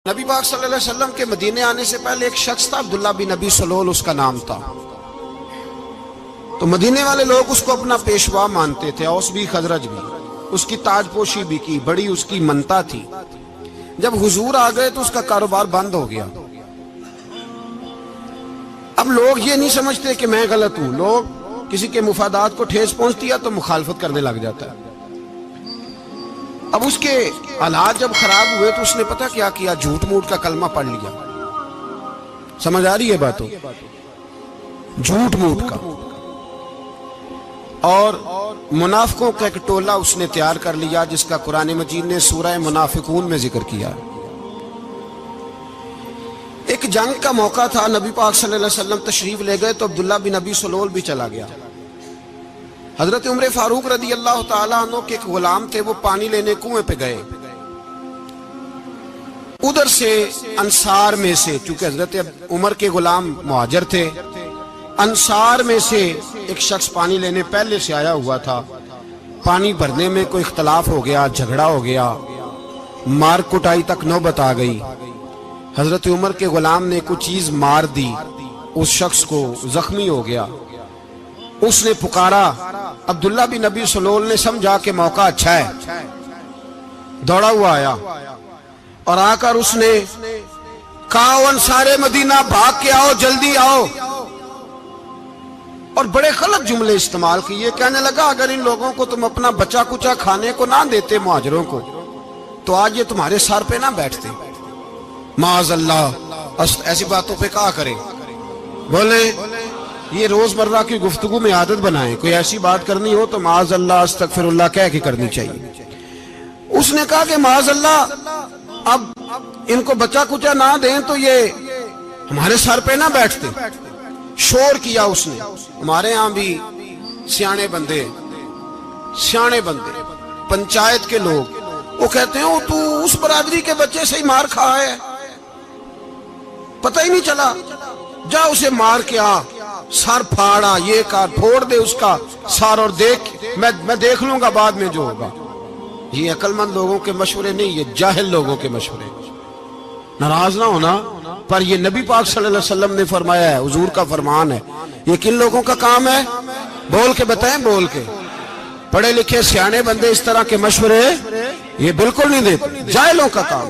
نبی پاک صلی اللہ علیہ وسلم کے مدینے آنے سے پہلے ایک شخص تھا، عبداللہ بن نبی سلول اس کا نام تھا۔ تو مدینے والے لوگ اس کو اپنا پیشوا مانتے تھے، اوس بھی خزرج بھی، اس کی تاج پوشی بھی کی، بڑی اس کی منتا تھی۔ جب حضور آ گئے تو اس کا کاروبار بند ہو گیا۔ اب لوگ یہ نہیں سمجھتے کہ میں غلط ہوں، لوگ کسی کے مفادات کو ٹھیس پہنچتی ہے تو مخالفت کرنے لگ جاتا ہے۔ اب اس کے حالات جب خراب ہوئے تو اس نے پتہ کیا کیا، جھوٹ موٹ کا کلمہ پڑھ لیا۔ سمجھ آ رہی ہے باتوں؟ جھوٹ موٹ کا، اور منافقوں کا ایک ٹولہ اس نے تیار کر لیا جس کا قرآن مجید نے سورہ منافقون میں ذکر کیا۔ ایک جنگ کا موقع تھا، نبی پاک صلی اللہ علیہ وسلم تشریف لے گئے تو عبداللہ بن نبی سلول بھی چلا گیا۔ حضرت عمر فاروق رضی اللہ تعالیٰ عنہ کے ایک غلام تھے، وہ پانی لینے کنویں پہ گئے۔ ادھر سے انصار میں سے، چونکہ حضرت عمر کے غلام مہاجر تھے، انصار میں سے ایک شخص پانی لینے پہلے سے آیا ہوا تھا۔ پانی بھرنے میں کوئی اختلاف ہو گیا، جھگڑا ہو گیا، مار کٹائی تک نوبت آ گئی۔ حضرت عمر کے غلام نے کوئی چیز مار دی، اس شخص کو زخمی ہو گیا۔ اس نے پکارا، عبداللہ بن نبی سلول نے سمجھا کہ موقع اچھا ہے، دوڑا ہوا آیا اور آ کر اس نے کہا، انصار مدینہ بھاگ کے آؤ، جلدی آؤ، اور بڑے غلط جملے استعمال کیے۔ کہنے لگا اگر ان لوگوں کو تم اپنا بچا کچا کھانے کو نہ دیتے مہاجروں کو تو آج یہ تمہارے سر پہ نہ بیٹھتے۔ معاذ اللہ، ایسی باتوں پہ کہا کریں، بولے یہ روزمرہ کی گفتگو میں عادت بنائیں، کوئی ایسی بات کرنی ہو تو معاذ اللہ استغفر اللہ کہہ کے کرنی چاہیے۔ اس نے کہا کہ معاذ اللہ اب ان کو بچا کچا نہ دیں تو یہ ہمارے سر پہ نہ بیٹھتے۔ شور کیا اس نے۔ ہمارے ہاں بھی سیانے بندے پنچایت کے لوگ وہ کہتے ہیں تو اس برادری کے بچے سے ہی مار کھا ہے، پتہ ہی نہیں چلا، جا اسے مار کے آ، سر پھاڑا، یہ کار پھوڑ دے اس کا سر، اور دیکھ میں دیکھ لوں گا بعد میں جو ہوگا۔ یہ عقل مند لوگوں کے مشورے نہیں، یہ جاہل لوگوں کے مشورے۔ ناراض نہ ہونا، پر یہ نبی پاک صلی اللہ علیہ وسلم نے فرمایا ہے، حضور کا فرمان ہے۔ یہ کن لوگوں کا کام ہے؟ بول کے بتائیں، بول کے۔ پڑھے لکھے سیانے بندے اس طرح کے مشورے یہ بالکل نہیں دیتے، جاہلوں کا کام۔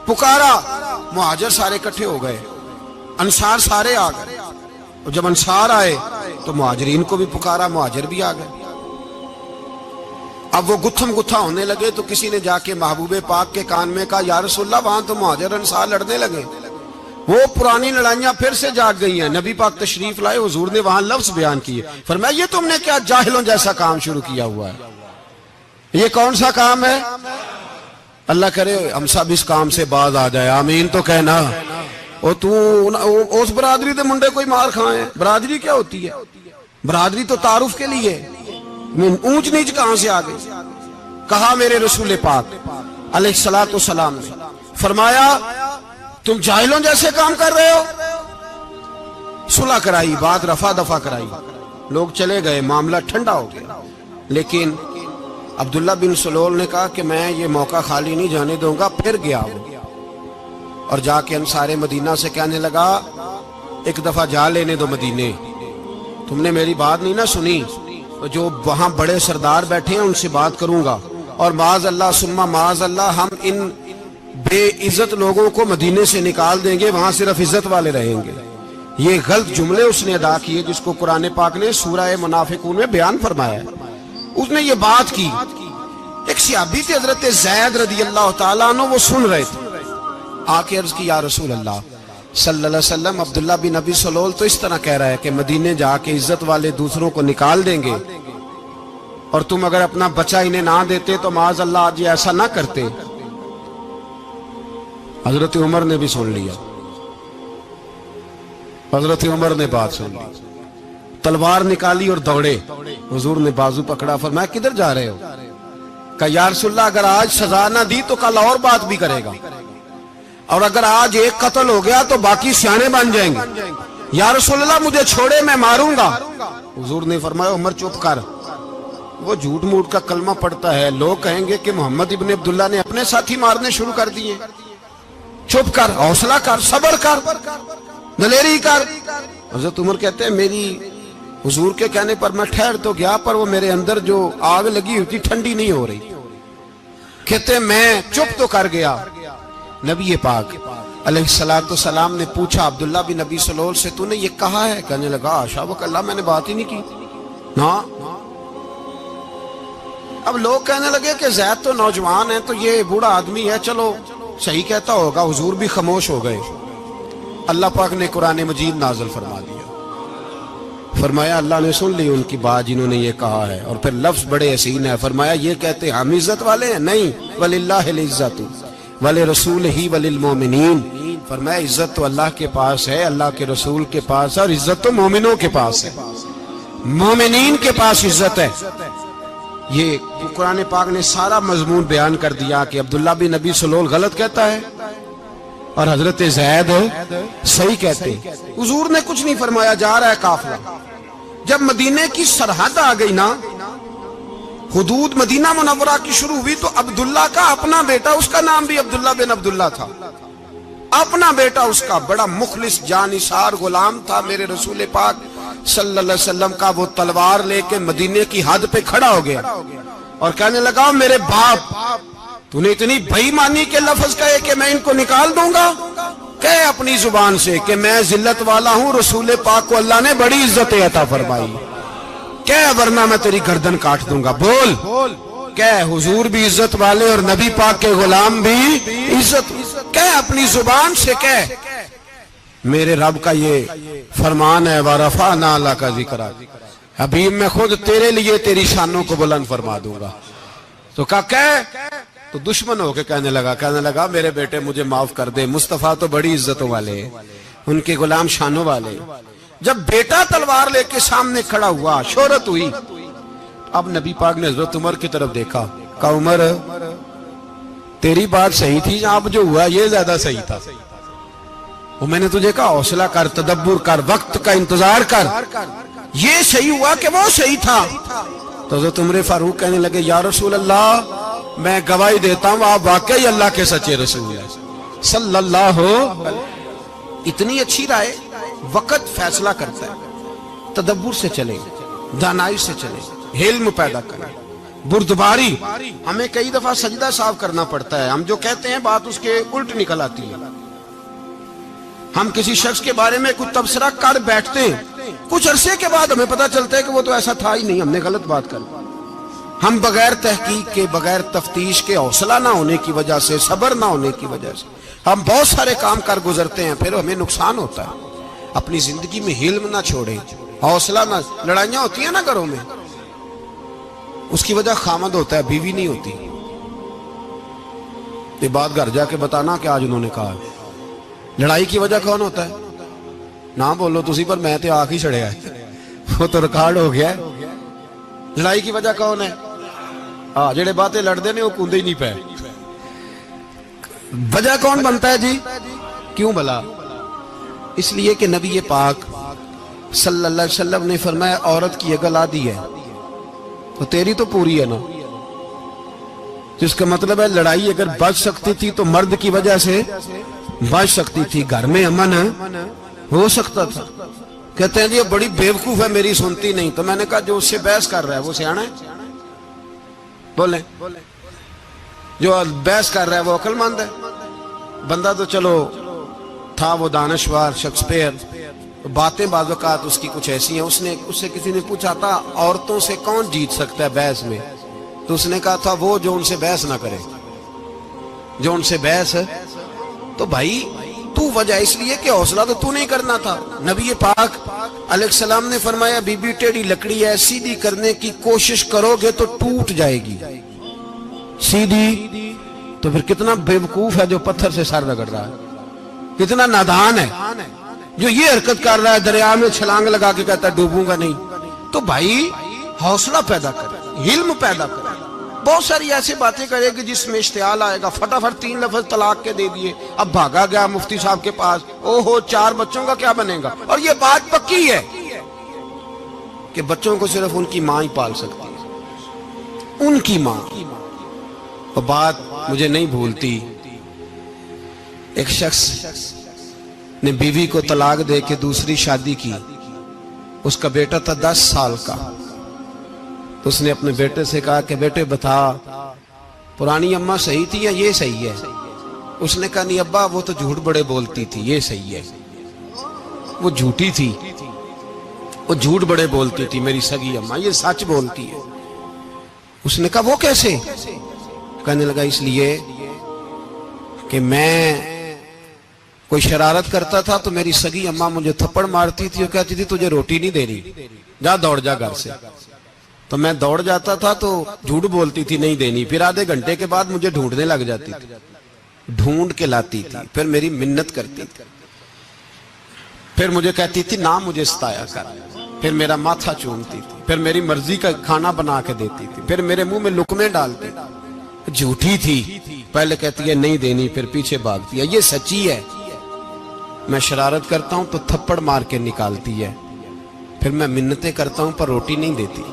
پکارا، مہاجر سارے اکٹھے ہو گئے، انصار سارے آ گئے، اور جب انصار آئے تو مہاجرین کو بھی پکارا، مہاجر بھی آ گئے۔ اب وہ گتھم گتھا ہونے لگے تو کسی نے جا کے محبوب پاک کے کان میں کہا، یا رسول اللہ وہاں تو مہاجر انصار لڑنے لگے، وہ پرانی لڑائیاں پھر سے جاگ گئی ہیں۔ نبی پاک تشریف لائے، حضور نے وہاں لفظ بیان کیے، فرمایا یہ تم نے کیا جاہلوں جیسا کام شروع کیا ہوا ہے؟ یہ کون سا کام ہے؟ اللہ کرے ہم سب اس کام سے باز آ جائے، آمین تو کہنا۔ اور تو اس برادری دے منڈے کوئی مار کھائیں، برادری کیا ہوتی ہے؟ برادری تو تعارف کے لیے، اونچ نیچ کہاں سے آ گئی؟ کہا میرے رسول پاک علیہ الصلوۃ والسلام نے فرمایا تم جاہلوں جیسے کام کر رہے ہو۔ صلح کرائی، بات رفع دفع کرائی، لوگ چلے گئے، معاملہ ٹھنڈا ہو گیا۔ لیکن عبداللہ بن سلول نے کہا کہ میں یہ موقع خالی نہیں جانے دوں گا۔ پھر گیا اور جا کے انصار مدینہ سے کہنے لگا، ایک دفعہ جا لینے دو مدینے، تم نے میری بات نہیں نہ سنی، جو وہاں بڑے سردار بیٹھے ہیں ان سے بات کروں گا، اور معاذ اللہ ثم معاذ اللہ ہم ان بے عزت لوگوں کو مدینے سے نکال دیں گے، وہاں صرف عزت والے رہیں گے۔ یہ غلط جملے اس نے ادا کیے جس کو قرآن پاک نے سورہ منافقون میں بیان فرمایا ہے۔ اس نے یہ بات کی۔ ایک صحابی تھے حضرت زید رضی اللہ تعالیٰ عنہ، وہ سن رہے تھے، آ کے عرض کی، یا رسول اللہ صلی اللہ علیہ وسلم عبداللہ بن نبی سلول تو اس طرح کہہ رہا ہے کہ مدینے جا کے عزت والے دوسروں کو نکال دیں گے، اور تم اگر اپنا بچہ انہیں نہ دیتے تو معاذ اللہ آج یہ ایسا نہ کرتے۔ حضرت عمر نے بھی سن لیا، حضرت عمر نے بات سن لی، تلوار نکالی اور دوڑے۔ حضور نے بازو پکڑا، فرمایا کدھر جا رہے ہو؟ کہا یا رسول اللہ اگر آج سزا نہ دی تو کل اور بات بھی کرے گا، اور اگر آج ایک قتل ہو گیا تو باقی سیانے بن جائیں گے۔ یا رسول اللہ مجھے چھوڑے، میں ماروں گا۔ حضور نے فرمایا عمر چپ کر، وہ جھوٹ موٹ کا کلمہ پڑھتا ہے، لوگ کہیں گے کہ محمد ابن عبداللہ نے اپنے ساتھی مارنے شروع کر دیے۔ چپ کر، حوصلہ کر، صبر کر، دلیری کر۔ حضرت عمر کہتے ہیں میری حضور کے کہنے پر میں ٹھہر تو گیا، پر وہ میرے اندر جو آگ لگی ہوئی تھی ٹھنڈی نہیں ہو رہی۔ کہتے ہیں میں چپ تو کر گیا۔ نبی پاک علیہ الصلوۃ والسلام نے پوچھا عبداللہ بن نبی سلول سے تو نے یہ کہا ہے؟ کہنے لگا حاشا وک اللہ، میں نے بات ہی نہیں کی نا۔ اب لوگ کہنے لگے کہ زید تو نوجوان ہے، تو یہ بوڑھا آدمی ہے، چلو صحیح کہتا ہوگا۔ حضور بھی خاموش ہو گئے۔ اللہ پاک نے قرآن مجید نازل فرما دیا، فرمایا اللہ نے سن لی ان کی بات جنہوں نے یہ کہا ہے، اور پھر لفظ بڑے حسین ہے، فرمایا یہ کہتے ہیں ہم عزت والے ہیں؟ نہیں، وَلِلَّهِ الْعِزَّةُ وَلِرَسُولِهِ وَلِلْمُؤْمِنِينَ، فرمایا عزت تو اللہ کے پاس ہے، اللہ کے رسول کے پاس ہے، اور عزت تو مومنوں کے پاس ہے، مومنین کے پاس عزت ہے۔ یہ قرآن پاک نے سارا مضمون بیان کر دیا کہ عبداللہ بن نبی سلول غلط کہتا ہے اور حضرت زید صحیح کہتے۔ حضور نے کچھ نہیں فرمایا، جا رہا ہے قافلہ۔ جب مدینے کی سرحد آ گئی نا، حدود مدینہ منورہ کی شروع ہوئی، تو عبداللہ کا اپنا بیٹا، اس کا نام بھی عبداللہ بن عبداللہ تھا، اپنا بیٹا اس کا بڑا مخلص جانثار غلام تھا میرے رسول پاک صلی اللہ علیہ وسلم کا، وہ تلوار لے کے مدینے کی حد پہ کھڑا ہو گیا اور کہنے لگا میرے باپ تو نے اتنی بے ایمانی کے لفظ کہے کہ میں ان کو نکال دوں گا؟ کہے اپنی زبان سے کہ میں ذلت والا ہوں، رسول پاک کو اللہ نے بڑی عزت عطا فرمائی، کہے ورنہ میں تیری گردن کاٹ دوں گا۔ بول، کہے حضور بھی عزت والے اور نبی پاک کے غلام بھی عزت، کہے اپنی زبان سے، کہے میرے رب کا یہ فرمان ہے وَرَفَعْنَا لَكَ ذِكْرَكَ، حبیب میں خود تیرے لیے تیری شانوں کو بلند فرما دوں گا۔ تو کہا تو دشمن ہو کے کہنے لگا میرے بیٹے مجھے معاف کر دے، مصطفیٰ تو بڑی عزتوں والے ہیں، ان کے غلام شانوں والے۔ جب بیٹا تلوار لے کے سامنے کھڑا ہوا، شہرت ہوئی، اب نبی پاک نے حضرت عمر کی طرف دیکھا، کہا عمر تیری بات صحیح تھی، اب جو ہوا یہ زیادہ صحیح تھا، وہ میں نے تجھے کہا حوصلہ کر، تدبر کر، وقت کا انتظار کر، یہ صحیح ہوا کہ وہ صحیح تھا۔ تو حضرت عمر فاروق کہنے لگے یا رسول اللہ میں گواہی دیتا ہوں آپ واقعی اللہ کے سچے رسول ہیں صلی اللہ علیہ۔ اتنی اچھی رائے، وقت فیصلہ کرتا ہے، تدبر سے چلے، دانائی سے چلے، علم پیدا کریں، بردباری۔ ہمیں کئی دفعہ سجدہ صاف کرنا پڑتا ہے، ہم جو کہتے ہیں بات اس کے الٹ نکل آتی ہے۔ ہم کسی شخص کے بارے میں کچھ تبصرہ کر بیٹھتے ہیں، کچھ عرصے کے بعد ہمیں پتہ چلتا ہے کہ وہ تو ایسا تھا ہی نہیں، ہم نے غلط بات کر۔ ہم بغیر تحقیق کے، بغیر تفتیش کے، حوصلہ نہ ہونے کی وجہ سے، صبر نہ ہونے کی وجہ سے ہم بہت سارے کام کر گزرتے ہیں، پھر ہمیں نقصان ہوتا ہے۔ اپنی زندگی میں حلم نہ چھوڑیں، حوصلہ نہ، لڑائیاں ہوتی ہیں نا گھروں میں، اس کی وجہ خامد ہوتا ہے، بیوی نہیں ہوتی۔ یہ بات گھر جا کے بتانا کہ آج انہوں نے کہا لڑائی کی وجہ کون ہوتا ہے؟ نہ بولو تسی، پر میں تو آنکھ ہی چڑھیا ہے، وہ تو ریکارڈ ہو گیا ہے۔ لڑائی کی وجہ کون ہے؟ جڑے باتیں لڑتے ہیں وہ کندے ہی نہیں پے۔ وجہ کون بنتا ہے جی؟ کیوں بلا؟ اس لیے کہ نبی پاک صلی اللہ علیہ وسلم نے فرمایا عورت کی عقل آدھی ہے تو تیری تو پوری ہے نا، جس کا مطلب ہے لڑائی اگر بچ سکتی تھی تو مرد کی وجہ سے بچ سکتی تھی، گھر میں امن ہو سکتا تھا۔ کہتے ہیں جی بڑی بیوقوف ہے، میری سنتی نہیں۔ تو میں نے کہا جو اس سے بحث کر رہا ہے وہ سیانا ہے؟ بولیں، جو بحث کر رہا ہے وہ عقل مند ہے؟ بندہ تو چلو تھا وہ دانشور شیکسپیئر، باتیں بعض اوقات اس کی کچھ ایسی ہیں۔ اس سے کسی نے پوچھا تھا عورتوں سے کون جیت سکتا ہے بحث میں، تو اس نے کہا تھا وہ جو ان سے بحث نہ کرے، جو ان سے بحث ہے۔ تو بھائی تو وجہ اس لیے کہ حوصلہ تو نہیں کرنا تھا۔ نبی پاک علیہ السلام نے فرمایا بی بی ٹیڑھی لکڑی ہے، سیدھی کرنے کی کوشش کرو گے تو ٹوٹ جائے گی، سیدھی۔ تو پھر کتنا بیوقوف ہے جو پتھر سے سر رگڑ رہا ہے، کتنا نادان ہے جو یہ حرکت کر رہا ہے، دریا میں چھلانگ لگا کے کہتا ہے ڈوبوں گا نہیں۔ تو بھائی حوصلہ پیدا کرے، علم پیدا کرے۔ بہت ساری ایسی باتیں کرے گی جس میں اشتعال آئے گا، فٹافٹ 3 لفظ طلاق کے دے دیے، اب بھاگا گیا مفتی صاحب کے پاس، اوہو 4 بچوں کا کیا بنے گا؟ اور یہ بات پکی ہے کہ بچوں کو صرف ان کی ماں ہی پال سکتی ہے، ان کی ماں۔ اور بات مجھے نہیں بھولتی، ایک شخص نے بیوی کو طلاق دے کے دوسری شادی کی. اس کا بیٹا تھا 10 سال کا. تو اس نے اپنے بیٹے سے کہا کہ بیٹے بتا پرانی اماں صحیح تھی یا یہ صحیح ہے؟ اس نے کہا نہیں ابا وہ تو جھوٹ بڑے بولتی تھی، یہ صحیح ہے. وہ جھوٹی تھی، وہ جھوٹ بڑے بولتی تھی میری سگی اماں، یہ سچ بولتی ہے. اس نے کہا وہ کیسے؟ کہنے لگا اس لیے کہ میں کوئی شرارت کرتا تھا تو میری سگی اماں مجھے تھپڑ مارتی تھی اور کہتی تھی تجھے روٹی نہیں دے رہی، جا دوڑ جا گھر سے. تو میں دوڑ جاتا تھا تو جھوٹ بولتی تھی نہیں دینی، پھر آدھے گھنٹے کے بعد مجھے ڈھونڈنے لگ جاتی تھی، ڈھونڈ کے لاتی تھی، پھر میری منت کرتی تھی، پھر مجھے کہتی تھی نہ مجھے ستایا کر، پھر میرا ماتھا چومتی تھی، پھر میری مرضی کا کھانا بنا کے دیتی تھی، پھر میرے منہ میں لقمے ڈالتی تھی. جھوٹی تھی، پہلے کہتی ہے نہیں دینی پھر پیچھے بھاگتی ہے. یہ سچی ہے. میں شرارت کرتا ہوں تو تھپڑ مار کے نکالتی ہے، پھر میں منتیں کرتا ہوں پر روٹی نہیں دیتی،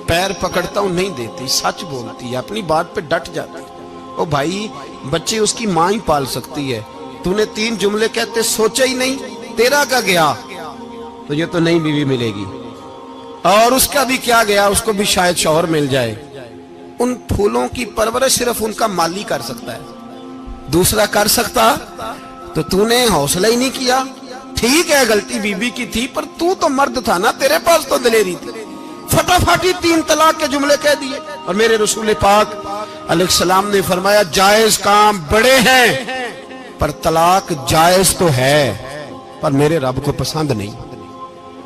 پیر پکڑتا ہوں نہیں دیتی. سچ بولتی ہے، اپنی بات پہ ڈٹ جاتی ہے. او بھائی بچے اس کی ماں ہی پال سکتی ہے، تو نے 3 جملے کہتے سوچا ہی نہیں، تیرا کا گیا تو یہ تو نئی بیوی ملے گی، اور اس کا بھی کیا گیا، اس کو بھی شاید شوہر مل جائے. ان پھولوں کی پرورش صرف ان کا مالی کر سکتا ہے، دوسرا کر سکتا تو نے حوصلہ ہی نہیں کیا. ٹھیک ہے غلطی بیوی کی تھی پر تو مرد تھا نا، تیرے پاس تو دلیری تھی. فٹافٹی 3 طلاق کے جملے کہہ دیے. اور میرے رسول پاک علیہ السلام نے فرمایا جائز کام بڑے ہیں پر طلاق جائز تو ہے پر میرے رب کو پسند نہیں،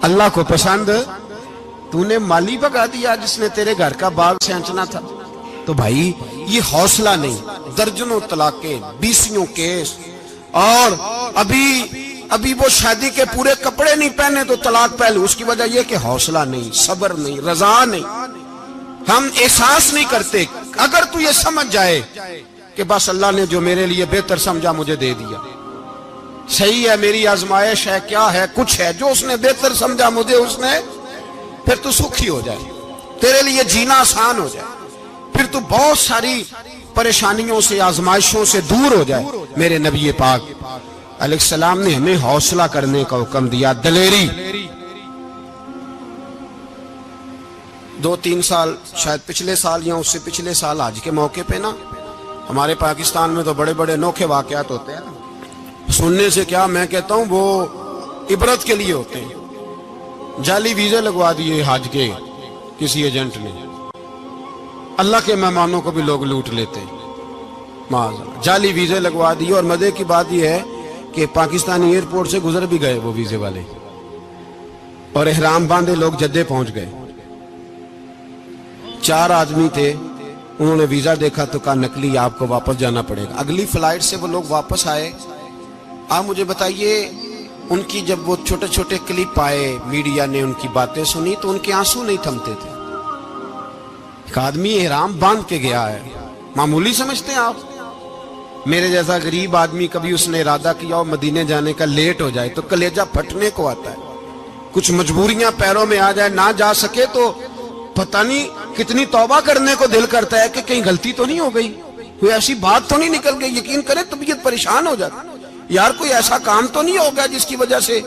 اللہ کو پسند. تو نے مالی بگا دیا جس نے تیرے گھر کا باغ سینچنا تھا. تو بھائی یہ حوصلہ نہیں. درجنوں طلاقیں، 20 کیس، اور ابھی وہ شادی کے پورے کپڑے نہیں پہنے تو طلاق پہلے. اس کی وجہ یہ کہ حوصلہ نہیں، صبر نہیں، رضا نہیں. ہم احساس نہیں کرتے. اگر تو یہ سمجھ جائے کہ بس اللہ نے جو میرے لیے بہتر سمجھا مجھے دے دیا، صحیح ہے میری آزمائش ہے، کیا ہے کچھ ہے جو اس نے بہتر سمجھا مجھے اس نے، پھر تو سکھی ہو جائے، تیرے لیے جینا آسان ہو جائے، پھر تو بہت ساری پریشانیوں سے آزمائشوں سے دور ہو جائے. میرے نبی پاک علیہ السلام نے ہمیں حوصلہ کرنے کا حکم دیا، دلیری. 2-3 سال شاید پچھلے سال یا اس سے پچھلے سال حج کے موقع پہ نا ہمارے پاکستان میں تو بڑے بڑے انوکھے واقعات ہوتے ہیں. سننے سے کیا میں کہتا ہوں وہ عبرت کے لیے ہوتے ہیں. جعلی ویزے لگوا دیے حج کے کسی ایجنٹ نے، اللہ کے مہمانوں کو بھی لوگ لوٹ لیتے ہیں. جعلی ویزے لگوا دیے. اور مزے کی بات یہ ہے کہ پاکستانی ایئرپورٹ سے گزر بھی گئے وہ ویزے والے، اور احرام باندھے لوگ جدے پہنچ گئے. 4 آدمی تھے، انہوں نے ویزا دیکھا تو کہا نقلی آپ کو واپس جانا پڑے گا. اگلی فلائٹ سے وہ لوگ واپس آئے. آپ مجھے بتائیے ان کی جب وہ چھوٹے چھوٹے کلپ آئے، میڈیا نے ان کی باتیں سنی تو ان کے آنسو نہیں تھمتے تھے. ایک آدمی احرام باندھ کے گیا ہے، معمولی سمجھتے ہیں آپ؟ میرے جیسا غریب آدمی کبھی اس نے ارادہ کیا اور مدینے جانے کا لیٹ ہو جائے تو کلیجہ پھٹنے کو آتا ہے. کچھ مجبوریاں پیروں میں آ جائے، نہ جا سکے تو پتہ نہیں کتنی توبہ کرنے کو دل کرتا ہے کہ کہیں غلطی تو نہیں ہو گئی، کوئی ایسی بات تو نہیں نکل گئی. یقین کریں طبیعت پریشان ہو جاتی، یار کوئی ایسا کام تو نہیں ہو گیا جس کی وجہ سے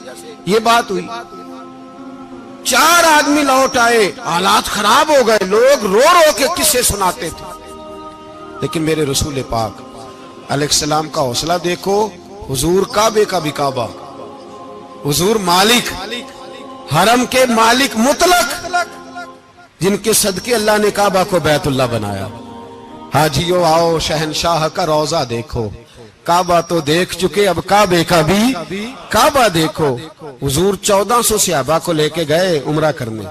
یہ بات ہوئی. 4 آدمی لوٹ آئے، حالات خراب ہو گئے، لوگ رو رو کے قصے سناتے تھے. لیکن میرے رسول پاک علیہ السلام کا حوصلہ دیکھو. حضور کعبے کا بھی کعبہ، حضور مالک، حرم کے مالک مطلق، جن کے صدقے اللہ نے کعبہ کو بیت اللہ بنایا. حاجیو آؤ شہنشاہ کا روضہ دیکھو، کعبہ تو دیکھ چکے اب کعبے کا بھی کعبہ دیکھو. حضور 1400 صحابہ کو لے کے گئے عمرہ کرنے.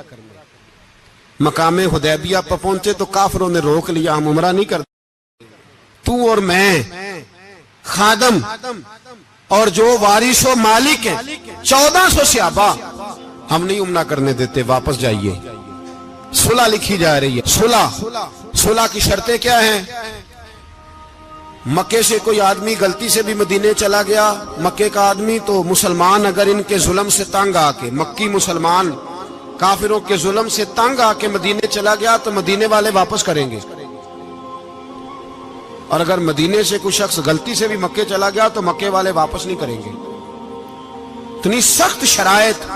مقام حدیبیہ پر پہنچے تو کافروں نے روک لیا، ہم عمرہ نہیں کرتے. تو اور میں خادم اور جو وارث و مالک ہیں 1400 صحابہ، ہم نہیں عمرہ کرنے دیتے، واپس جائیے. صلح لکھی جا رہی ہے. صلح کی شرطیں کیا ہیں؟ مکے سے کوئی آدمی غلطی سے بھی مدینے چلا گیا، مکے کا آدمی تو مسلمان اگر ان کے ظلم سے تنگ آ کے، مکی مسلمان کافروں کے ظلم سے تنگ آ کے مدینے چلا گیا تو مدینے والے واپس کریں گے. اور اگر مدینے سے کوئی شخص غلطی سے بھی مکے چلا گیا تو مکے والے واپس نہیں کریں گے. اتنی سخت شرائط.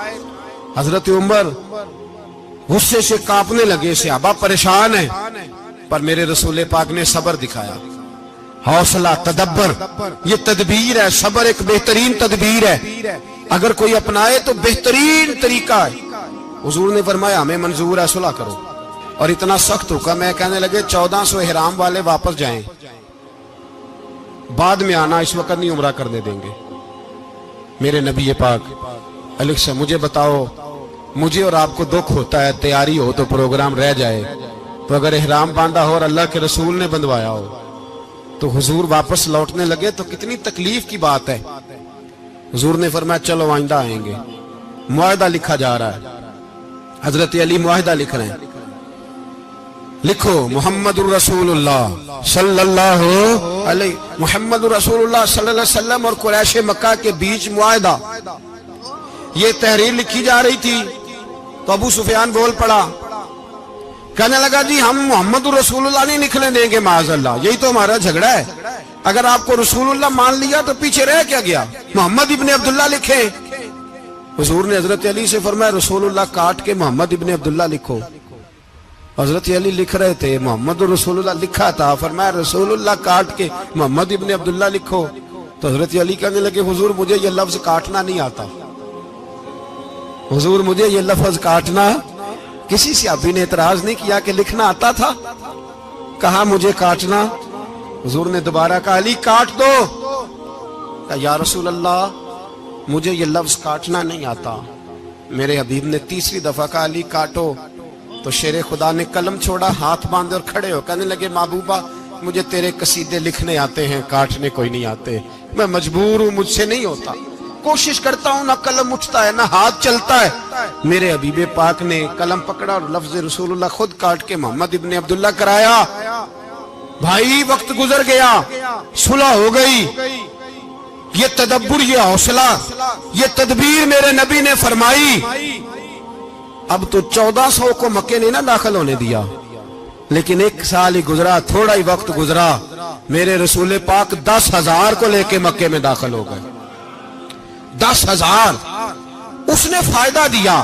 حضرت عمر غصے سے کانپنے لگے, صحابہ پریشان ہیں, پر میرے رسول پاک نے صبر دکھایا, حوصلہ, تدبر. یہ تدبیر ہے, صبر ایک بہترین تدبیر ہے, اگر کوئی اپنائے تو بہترین طریقہ ہے. حضور نے فرمایا ہمیں منظور ہے, صلح کرو. اور اتنا سخت حکم ہے, کہنے لگے 1400 احرام والے واپس جائیں, بعد میں آنا, اس وقت نہیں عمرہ کرنے دیں گے. میرے نبی پاک علیہ سے مجھے بتاؤ, مجھے اور آپ کو دکھ ہوتا ہے, تیاری ہو تو پروگرام رہ جائے, تو اگر احرام باندھا ہو اور اللہ کے رسول نے بندھوایا ہو تو حضور واپس لوٹنے لگے تو کتنی تکلیف کی بات ہے. حضور نے فرمایا چلو آئندہ آئیں گے. معاہدہ لکھا جا رہا ہے, حضرت علی معاہدہ لکھ رہے ہیں, لکھو محمد الرسول اللہ صلی اللہ علیہ محمد الرسول اللہ صلی اللہ علیہ وسلم اور قریش مکہ کے بیچ معاہدہ. یہ تحریر لکھی جا رہی تھی تو ابو سفیان بول پڑا, کہنے لگا جی ہم محمد الرسول اللہ نہیں لکھنے دیں گے معاذ اللہ, یہی تو ہمارا جھگڑا ہے. اگر آپ کو رسول اللہ مان لیا تو پیچھے رہ کیا گیا, محمد ابن عبداللہ لکھیں. حضور نے حضرت علی سے فرمایا رسول اللہ کاٹ کے محمد ابن عبداللہ لکھو. حضرت علی لکھ رہے تھے, محمد رسول اللہ لکھا تھا, فرمایا رسول اللہ کاٹ کے محمد ابن عبداللہ لکھو. تو حضرت علی کہنے لگے حضور مجھے یہ لفظ کاٹنا نہیں آتا, حضور مجھے یہ لفظ کاٹنا. کسی صحابی نے اعتراض نہیں کیا کہ لکھنا آتا تھا, کہا مجھے کاٹنا. حضور نے دوبارہ کہا علی کاٹ دو. کہا یا رسول اللہ مجھے یہ لفظ کاٹنا نہیں آتا. میرے حبیب نے تیسری دفعہ کہا علی کاٹو. تو شیر خدا نے قلم چھوڑا, ہاتھ باندھے اور کھڑے ہو کہنے لگے محبوبہ مجھے تیرے قصیدے لکھنے آتے ہیں, کاٹنے کوئی نہیں آتے, میں مجبور ہوں, مجھ سے نہیں ہوتا. کوشش کرتا ہوں, نہ قلم اٹھتا ہے نہ ہاتھ چلتا ہے. میرے حبیب پاک نے قلم پکڑا اور لفظ رسول اللہ خود کاٹ کے محمد ابن عبداللہ کرایا. بھائی وقت گزر گیا, صلح ہو گئی. یہ تدبر, یہ حوصلہ, یہ تدبیر میرے نبی نے فرمائی. اب تو 1400 کو مکے نے نہ داخل ہونے دیا, لیکن ایک سال ہی گزرا, تھوڑا ہی وقت گزرا, میرے رسول پاک 10,000 کو لے کے مکے میں داخل ہو گئے. 10,000 اس نے فائدہ دیا.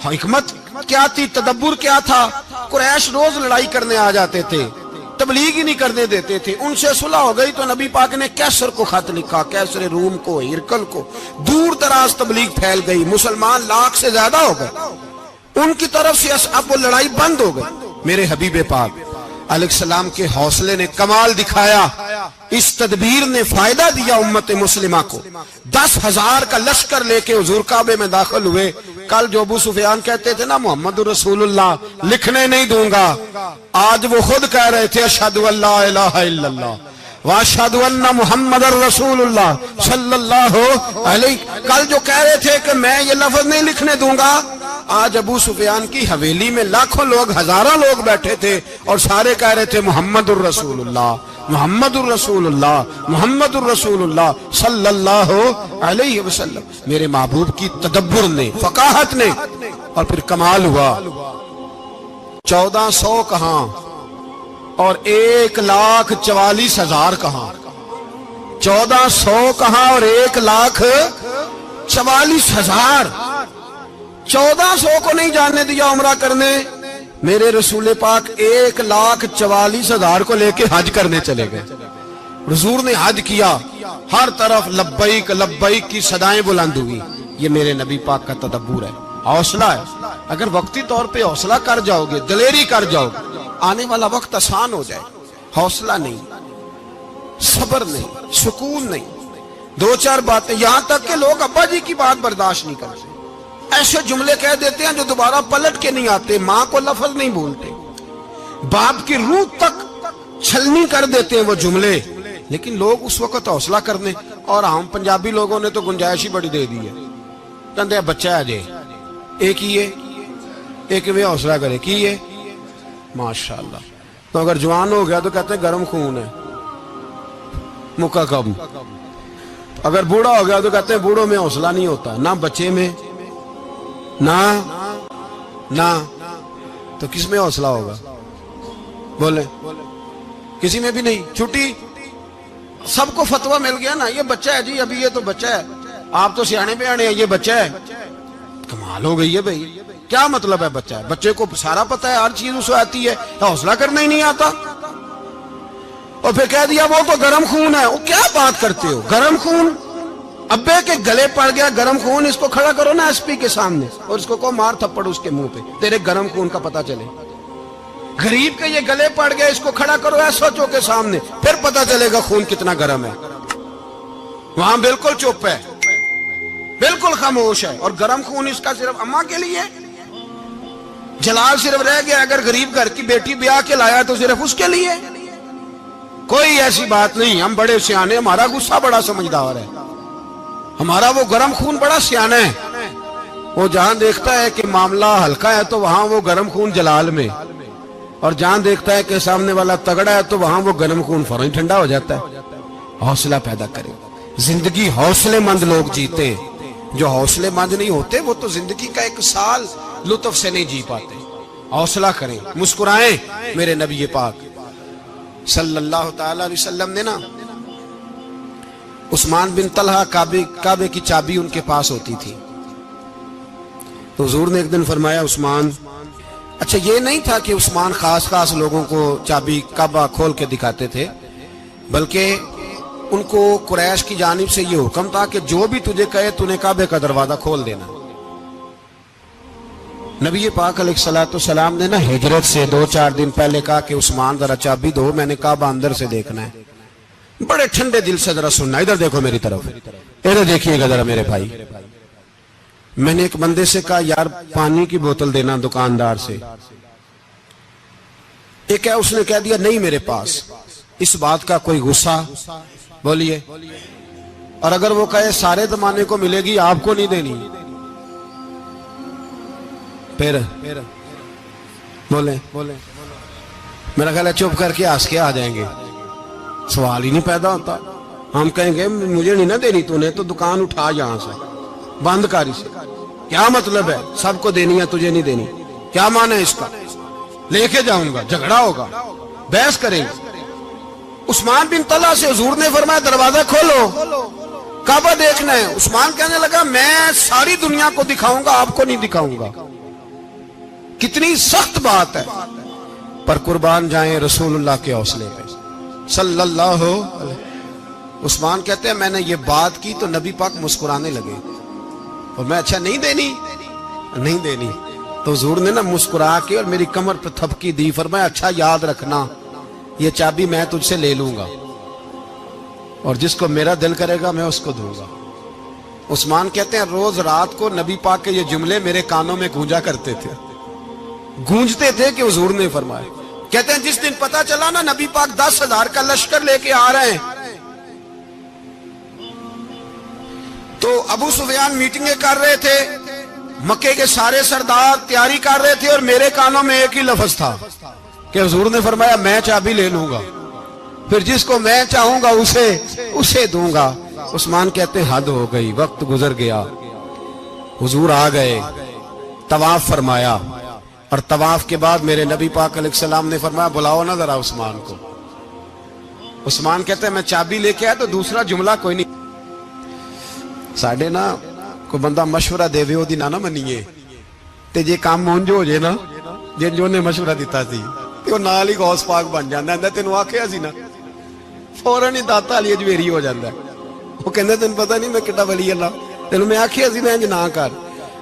حکمت کیا تھی, تدبر کیا تھا. قریش روز لڑائی کرنے آ جاتے تھے, تبلیغ ہی نہیں کرنے دیتے تھے. ان سے صلح ہو گئی تو نبی پاک نے کیسر کو خط لکھا, کیسر روم کو, ہرکل کو. دور دراز تبلیغ پھیل گئی, مسلمان 100,000 سے زیادہ ہو گئے. ان کی طرف سے اب وہ لڑائی بند ہو گئی. میرے حبیب پاک علیہ السلام کے حوصلے نے کمال دکھایا, اس تدبیر نے فائدہ دیا امت مسلمہ کو. 10,000 کا لشکر لے کے حضور کعبے میں داخل ہوئے. کل جو ابو سفیان کہتے تھے نا محمد رسول اللہ لکھنے نہیں دوں گا, آج وہ خود کہہ رہے تھے اشہدو ان لا الہ الا اللہ واشہدو ان محمد رسول اللہ صلی اللہ علیہ. کل جو کہہ رہے تھے کہ میں یہ لفظ نہیں لکھنے دوں گا, آج ابو سفیان کی حویلی میں لاکھوں لوگ, ہزاروں لوگ بیٹھے تھے اور سارے کہہ رہے تھے محمد الرسول اللہ محمد الرسول اللہ محمد الرسول اللہ صلی اللہ علیہ وسلم. میرے محبوب کی تدبر نے, فقاہت نے, اور پھر کمال ہوا. 1400 کہاں اور 1,44,000 کہاں. 1400 کہاں اور 1,44,000. 1400 کو نہیں جانے دیا عمرہ کرنے. میرے رسول پاک 1,44,000 کو لے کے حج کرنے چلے گئے. حضور نے حج کیا, ہر طرف لبیک لبیک کی صدائیں بلند ہوئی. یہ میرے نبی پاک کا تدبر ہے, حوصلہ ہے. اگر وقتی طور پہ حوصلہ کر جاؤ گے, دلیری کر جاؤ گے, آنے والا وقت آسان ہو جائے. حوصلہ نہیں, صبر نہیں, سکون نہیں, 2-4 باتیں, یہاں تک کہ لوگ ابا جی کی بات برداشت نہیں کرتے, ایسے جملے کہہ دیتے ہیں جو دوبارہ پلٹ کے نہیں آتے. ماں کو لفظ نہیں بولتے, باپ کی روح تک چھلنی کر دیتے ہیں وہ جملے. لیکن لوگ اس وقت حوصلہ کرنے, اور ہم پنجابی لوگوں نے تو گنجائش ہی بڑی دے دی ہے. کہتے ہیں بچہ ہے جے ایک ہی ہے, ایک میں حوصلہ کرے کی ہے ماشاءاللہ. تو اگر جوان ہو گیا تو کہتے ہیں گرم خون ہے, مکہ کب. اگر بوڑھا ہو گیا تو کہتے ہیں بوڑھوں میں حوصلہ نہیں ہوتا, نہ بچے میں نہ تو کس میں حوصلہ ہوگا, بولے. کسی میں بھی نہیں. چھٹی سب کو فتویٰ مل گیا نا, یہ بچہ ہے جی, ابھی یہ تو بچہ ہے, آپ تو سیانے بیانے ہیں, یہ بچہ ہے. کمال ہو گئی ہے بھائی, کیا مطلب ہے بچہ ہے؟ بچے کو سارا پتہ ہے, ہر چیز اسے آتی ہے, حوصلہ کرنا ہی نہیں آتا. اور پھر کہہ دیا وہ تو گرم خون ہے. وہ کیا بات کرتے ہو, گرم خون؟ ابے کے گلے پڑ گیا گرم خون, اس کو کھڑا کرو نا ایس پی کے سامنے اور اس کو مار تھپڑ اس کے منہ پہ, تیرے گرم خون کا پتہ چلے. غریب کے یہ گلے پڑ گئے, اس کو کھڑا کرو ایس ایچ او کے سامنے, پھر پتہ چلے گا خون کتنا گرم ہے. وہاں بالکل چپ ہے, بالکل خاموش ہے. اور گرم خون اس کا صرف اماں کے لیے, جلال صرف رہ گیا اگر غریب گھر کی بیٹی بیاہ کے لایا تو صرف اس کے لیے. کوئی ایسی بات نہیں, ہم بڑے سیانے, ہمارا غصہ بڑا سمجھدار ہے, ہمارا وہ گرم خون بڑا سیانا ہے. وہ جہاں دیکھتا ہے کہ معاملہ ہلکا ہے تو وہاں وہ گرم خون جلال میں, اور جہاں دیکھتا ہے کہ سامنے والا تگڑا ہے تو وہاں وہ گرم خون فوراً ٹھنڈا ہو جاتا ہے. حوصلہ پیدا کرے. زندگی حوصلے مند لوگ جیتے ہیں, جو حوصلے مند نہیں ہوتے وہ تو زندگی کا ایک سال لطف سے نہیں جی پاتے. حوصلہ کریں, مسکرائیں. میرے نبی پاک صلی اللہ تعالی علیہ وسلم نے نا عثمان بن طلحہ, کعبے کی چابی ان کے پاس ہوتی تھی, تو حضور نے ایک دن فرمایا عثمان, اچھا یہ نہیں تھا کہ عثمان خاص لوگوں کو چابی کعبہ کھول کے دکھاتے تھے, بلکہ ان کو قریش کی جانب سے یہ حکم تھا کہ جو بھی تجھے کہے تو نے کعبے کا دروازہ کھول دینا. نبی پاک علیہ السلام نے نا ہجرت سے 2-4 دن پہلے کہا کہ عثمان ذرا چابی دو, میں نے کعبہ اندر سے دیکھنا ہے. بڑے ٹھنڈے دل سے ذرا سننا, ادھر دیکھو میری طرف, ادھر دیکھیے گا ذرا میرے بھائی. میں نے ایک بندے سے کہا یار پانی کی بوتل دینا دکاندار سے, ایک ہے اس نے کہہ دیا نہیں میرے پاس. اس بات کا کوئی غصہ بولیے, اور اگر وہ کہے سارے زمانے کو ملے گی آپ کو نہیں دینی, پھر بولے میرا خیال ہے چپ کر کے ہنس کے آ جائیں گے, سوال ہی نہیں پیدا ہوتا. ہم کہیں گے مجھے نہیں نہ دینی, تو نے تو دکان اٹھا یہاں سے, بند کاری سے. کیا مطلب ہے سب کو دینی ہے تجھے نہیں دینی, کیا معنی ہے اس کا؟ لے کے جاؤں گا, جھگڑا ہوگا, بحث کریں گے. عثمان بن طلحہ سے حضور نے فرمایا دروازہ کھولو, کعبہ دیکھنا ہے. عثمان کہنے لگا میں ساری دنیا کو دکھاؤں گا, آپ کو نہیں دکھاؤں گا. کتنی سخت بات ہے, پر قربان جائیں رسول اللہ کے حوصلے پہ صلی اللہ علیہ. عثمان کہتے ہیں میں نے یہ بات کی تو نبی پاک مسکرانے لگے, اور میں اچھا نہیں دینی, تو حضور نے نا مسکرا کے اور میری کمر پہ تھپکی دی, فرمایا اچھا یاد رکھنا یہ چابی میں تجھ سے لے لوں گا, اور جس کو میرا دل کرے گا میں اس کو دوں گا. عثمان کہتے ہیں روز رات کو نبی پاک کے یہ جملے میرے کانوں میں گونجتے تھے کہ حضور نے فرمایا. کہتے ہیں جس دن پتا چلا نا نبی پاک 10,000 کا لشکر لے کے آ رہے ہیں, تو ابو سفیان میٹنگیں کر رہے تھے, مکے کے سارے سردار تیاری کر رہے تھے, اور میرے کانوں میں ایک ہی لفظ تھا کہ حضور نے فرمایا میں چابی لے لوں گا, پھر جس کو میں چاہوں گا اسے دوں گا. عثمان کہتے ہیں حد ہو گئی, وقت گزر گیا, حضور آ گئے, طواف فرمایا, اور طواف کے بعد میرے نبی پاک علیہ السلام نے فرمایا بلاؤ نا ذرا عثمان کو. عثمان کہتے ہیں میں چابی لے کے آیا تو دوسرا جملہ کوئی نہیں. ساڑھے نا کوئی بندہ مشورہ دے وے دی نہ منیے, تے جے کام مونجو ہو جے نا, جن جو نے مشورہ دیتا سی تے وہ نال ہی غوث پاک بن جاندا ہے. تینوں آکھیا سی نا, فوراً ہی داتا علی اجمیری ہو جاندا ہے. وہ کہندے تینوں پتہ نہیں میں کڈا ولی اللہ, تینوں میں آکھیا سی میں انج نہ کر,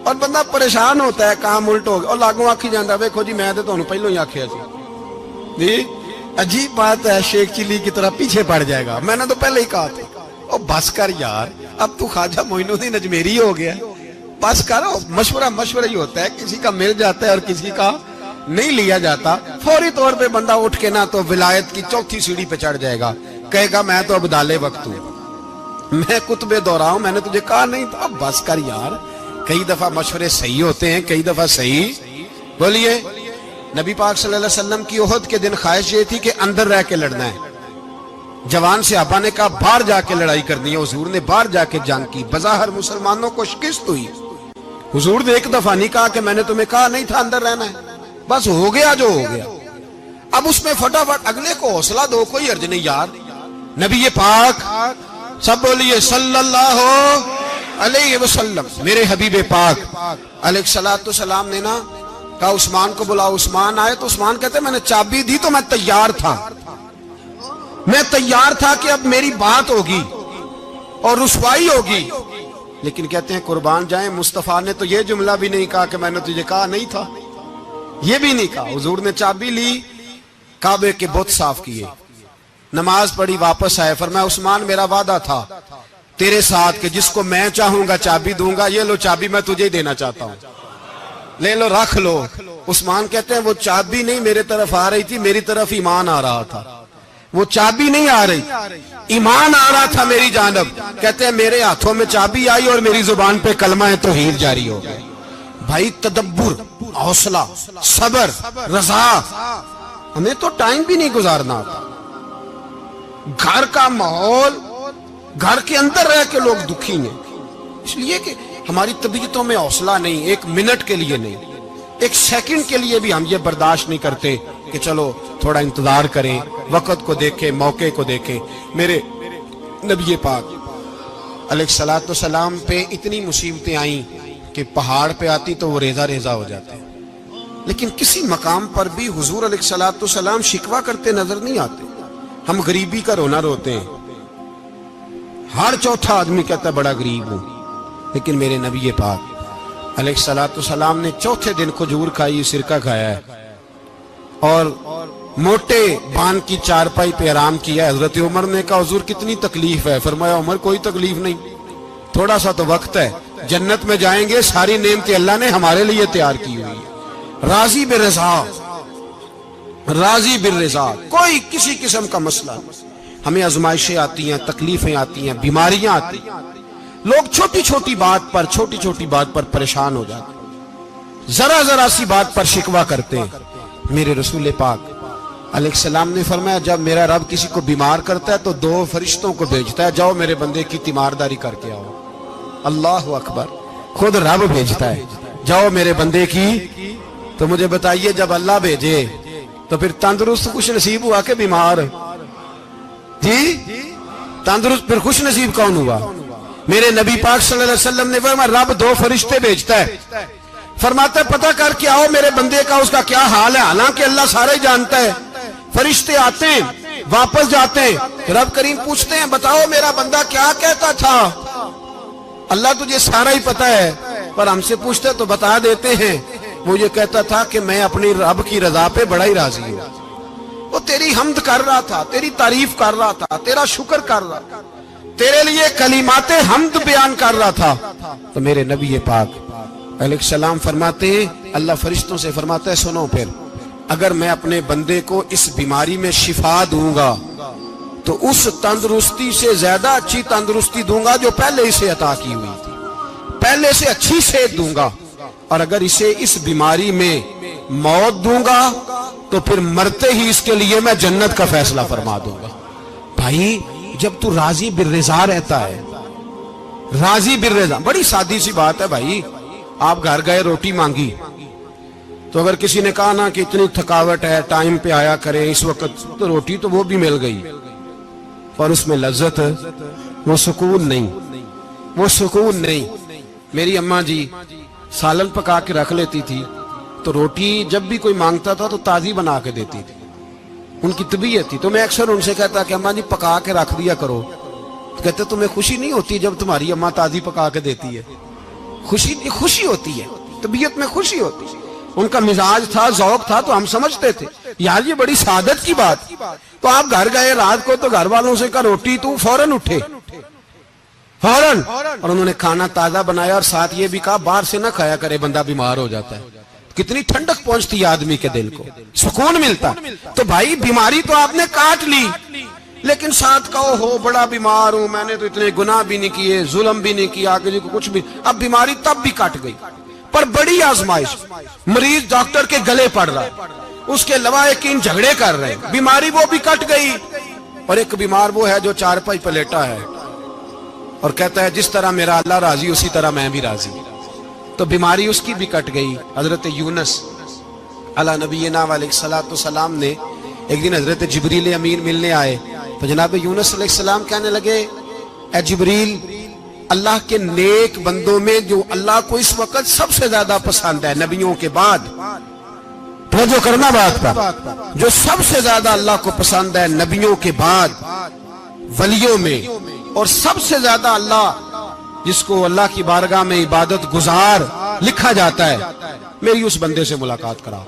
اور بندہ پریشان ہوتا ہے, کام الٹ ہو گیا, اور لاگوں آکھی جاندا ویکھو جی میں تے تانوں پہلوں ہی آکھیا سی. جی عجیب بات ہے, شیخ چلی کی طرح پیچھے پڑ جائے گا, میں نے تو پہلے ہی کہا تھا. او بس کر یار, اب تو خواجہ معین الدین اجمیری ہو گیا, بس کر. مشورہ ہی ہوتا ہے, کسی کا مل جاتا ہے اور کسی کا نہیں لیا جاتا. فوری طور پہ بندہ اٹھ کے نا تو ولایت کی 4تھی سیڑھی پہ چڑھ جائے گا, کہے گا میں تو اب دالے وقت ہوں, میں کتب دورہ ہوں, میں نے تجھے کہا نہیں تھا. اب بس کر یار, کئی دفعہ مشورے صحیح ہوتے ہیں, کئی دفعہ صحیح. بولیے نبی پاک صلی اللہ علیہ وسلم کی احد کے دن خواہش یہ تھی کہ اندر رہ کے لڑنا ہے. جوان صحابہ نے کہا باہر جا کے لڑائی کرنی ہے, حضور نے باہر جا کے جنگ کی. بظاہر مسلمانوں کو شکست ہوئی, حضور نے ایک دفعہ نہیں کہا کہ میں نے تمہیں کہا نہیں تھا اندر رہنا ہے, بس ہو گیا جو ہو گیا. اب اس میں فٹافٹ اگلے کو حوصلہ دو، کوئی عرض نہیں یار. نبی پاک سب بولیے صلی اللہ علیہ وسلم، میرے حبیب پاک علیہ الصلوۃ والسلام نے نا کہا عثمان کو بلاؤ. عثمان آئے تو عثمان کہتے میں نے چابی دی تو میں تیار تھا، میں تیار تھا کہ اب میری بات ہوگی اور رسوائی ہوگی. لیکن کہتے ہیں قربان جائیں مصطفیٰ نے تو یہ جملہ بھی نہیں کہا کہ میں نے تجھے کہا نہیں تھا، یہ بھی نہیں کہا. حضور نے چابی لی، کعبے کے بت صاف کیے، نماز پڑھی، واپس آئے. فرمایا عثمان میرا وعدہ تھا تیرے ساتھ کہ جس کو میں چاہوں گا چابی دوں گا، یہ لو چابی میں تجھے ہی دینا چاہتا ہوں، لے لو رکھ لو. عثمان کہتے ہیں وہ چابی نہیں میرے طرف آ رہی تھی، میری طرف ایمان آ رہا تھا. وہ چابی نہیں آ رہی، ایمان آ رہا تھا میری جانب. کہتے ہیں میرے ہاتھوں میں چابی آئی اور میری زبان پہ کلمہ توحید جاری ہو گئی. بھائی تدبر، حوصلہ، صبر، رضا، ہمیں تو ٹائم بھی نہیں گزارنا تھا. گھر کا ماحول، گھر کے اندر رہ کے لوگ دکھی ہیں، اس لیے کہ ہماری طبیعتوں میں حوصلہ نہیں، ایک منٹ کے لیے نہیں، ایک سیکنڈ کے لیے بھی ہم یہ برداشت نہیں کرتے کہ چلو تھوڑا انتظار کریں، وقت کو دیکھیں، موقع کو دیکھیں. میرے نبی پاک علیہ الصلوۃ والسلام پہ اتنی مصیبتیں آئیں کہ پہاڑ پہ آتی تو وہ ریزہ ریزہ ہو جاتے ہیں، لیکن کسی مقام پر بھی حضور علیہ الصلوۃ والسلام شکوہ کرتے نظر نہیں آتے. ہم غریبی کا رونا روتے ہیں، ہر چوتھا آدمی کہتا ہے بڑا غریب ہوں، لیکن میرے نبی پاک علیہ الصلوۃ والسلام نے چوتھے دن کھجور کھائی، سرکہ کھایا ہے اور موٹے بان کی چارپائی پہ آرام کیا. حضرت عمر نے کہا حضور کتنی تکلیف ہے؟ فرمایا عمر کوئی تکلیف نہیں، تھوڑا سا تو وقت ہے، جنت میں جائیں گے، ساری نعمتیں اللہ نے ہمارے لیے تیار کی ہوئی ہے. راضی بالرضا، راضی بالرضا، کوئی کسی قسم کا مسئلہ نہیں. ہمیں آزمائشیں آتی ہیں، تکلیفیں آتی ہیں، بیماریاں آتی ہیں، لوگ چھوٹی چھوٹی بات پر پریشان ہو جاتے ہیں، ذرا ذرا سی بات پر شکوہ کرتے ہیں. میرے رسول پاک علیہ السلام نے فرمایا جب میرا رب کسی کو بیمار کرتا ہے تو 2 فرشتوں کو بھیجتا ہے، جاؤ میرے بندے کی تیمارداری کر کے آؤ. اللہ اکبر، خود رب بھیجتا ہے، جاؤ میرے بندے کی. تو مجھے بتائیے جب اللہ بھیجے تو پھر تندرست خوش نصیب ہوا کہ بیمار؟ جی تندرست پھر خوش نصیب کون ہوا؟ میرے نبی پاک صلی اللہ علیہ وسلم نے فرمایا رب 2 فرشتے بھیجتا ہے، فرماتا ہے پتہ کر کے آؤ میرے بندے کا اس کا کیا حال ہے. حالانکہ اللہ سارا ہی جانتا ہے. فرشتے آتے ہیں، واپس جاتے ہیں، رب کریم پوچھتے ہیں بتاؤ میرا بندہ کیا کہتا تھا؟ اللہ تجھے سارا ہی پتہ ہے، پر ہم سے پوچھتے تو بتا دیتے ہیں. وہ یہ کہتا تھا کہ میں اپنی رب کی رضا پہ بڑا ہی راضی ہوں. وہ تیری حمد کر رہا تھا، تیری تعریف کر رہا تھا، تیرا شکر کر رہا تھا، تیرے لیے کلمات حمد بیان کر رہا تھا. تو میرے نبی پاک علیہ السلام فرماتے ہیں، اللہ فرشتوں سے فرماتا ہے سنو پھر اگر میں اپنے بندے کو اس بیماری میں شفا دوں گا تو اس تندرستی سے زیادہ اچھی تندرستی دوں گا جو پہلے اسے عطا کی ہوئی تھی، پہلے سے اچھی صحت دوں گا. اور اگر اسے اس بیماری میں موت دوں گا تو پھر مرتے ہی اس کے لیے میں جنت کا فیصلہ فرما دوں گا. بھائی جب تو راضی بالرضا رہتا ہے، راضی بالرضا، بڑی سادی سی بات ہے بھائی. آپ گھر گئے روٹی مانگی تو اگر کسی نے کہا نا کہ اتنی تھکاوٹ ہے ٹائم پہ آیا کریں اس وقت، تو روٹی تو وہ بھی مل گئی اور اس میں لذت، وہ سکون نہیں، وہ سکون نہیں. میری اماں جی سالن پکا کے رکھ لیتی تھی تو روٹی جب بھی کوئی مانگتا تھا تو تازی بنا کے دیتی تھی، ان کی طبیعت تھی. تو میں اکثر ان سے کہتا کہ اماں جی پکا کے رکھ دیا کرو. کہتے تمہیں خوشی نہیں ہوتی جب تمہاری اماں تازی پکا کے دیتی ہے؟ خوشی ہوتی ہے، طبیعت میں خوشی ہوتی ہے. ان کا مزاج تھا، ذوق تھا، تو ہم سمجھتے تھے یار یہ بڑی سعادت کی بات. تو آپ گھر گئے رات کو تو گھر والوں سے کہا روٹی، تو فوراً اٹھے، فوراً، اور انہوں نے کھانا تازہ بنایا اور ساتھ یہ بھی کہا باہر سے نہ کھایا کرے بندہ بیمار ہو جاتا ہے. کتنی ٹھنڈک پہنچتی ہے آدمی کے دل کو، سکون ملتا. تو بھائی بیماری تو آپ نے کاٹ لی، لیکن ساتھ کہو ہو بڑا بیمار ہوں، میں نے تو اتنے گناہ بھی نہیں کیے، ظلم بھی نہیں کیا، کسی کو کچھ بھی. اب بیماری تب بھی کٹ گئی، پر بڑی آزمائش، مریض ڈاکٹر کے گلے پڑ رہا ہے، اس کے لواحقین جھگڑے کر رہے ہیں، بیماری وہ بھی کٹ گئی. اور ایک بیمار وہ ہے جو چارپائی پہ لیٹا ہے اور کہتا ہے جس طرح میرا اللہ راضی اسی طرح میں بھی راضی. تو بیماری اس کی بھی کٹ گئی. حضرت یونس علی نبینا علیہ الصلوۃ والسلام نے ایک دن حضرت جبریل امین ملنے آئے تو جناب یونس علیہ السلام کہنے لگے اے جبریل اللہ کے نیک بندوں میں جو اللہ کو اس وقت سب سے زیادہ پسند ہے نبیوں کے بعد، توجہ کرنا بات پر، جو سب سے زیادہ اللہ کو پسند ہے نبیوں کے بعد ولیوں میں، اور سب سے زیادہ اللہ جس کو اللہ کی بارگاہ میں عبادت گزار لکھا جاتا ہے، میری اس بندے سے ملاقات کرا۔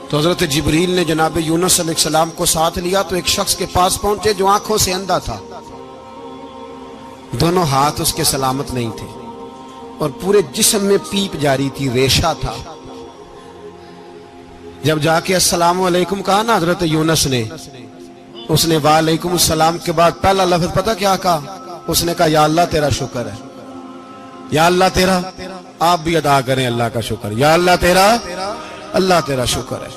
تو حضرت جبریل نے جناب یونس علیہ السلام کو ساتھ لیا تو ایک شخص کے پاس پہنچے جو آنکھوں سے اندھا تھا، دونوں ہاتھ اس کے سلامت نہیں تھے اور پورے جسم میں پیپ جاری تھی، ریشہ تھا۔ جب جا کے السلام علیکم کہا نا حضرت یونس نے، اس نے وعلیکم السلام کے بعد پہلا لفظ پتہ کیا کہا؟ اس نے کہا یا اللہ تیرا شکر ہے، یا اللہ تیرا، آپ بھی ادا کریں اللہ کا شکر، یا اللہ تیرا، اللہ تیرا شکر ہے۔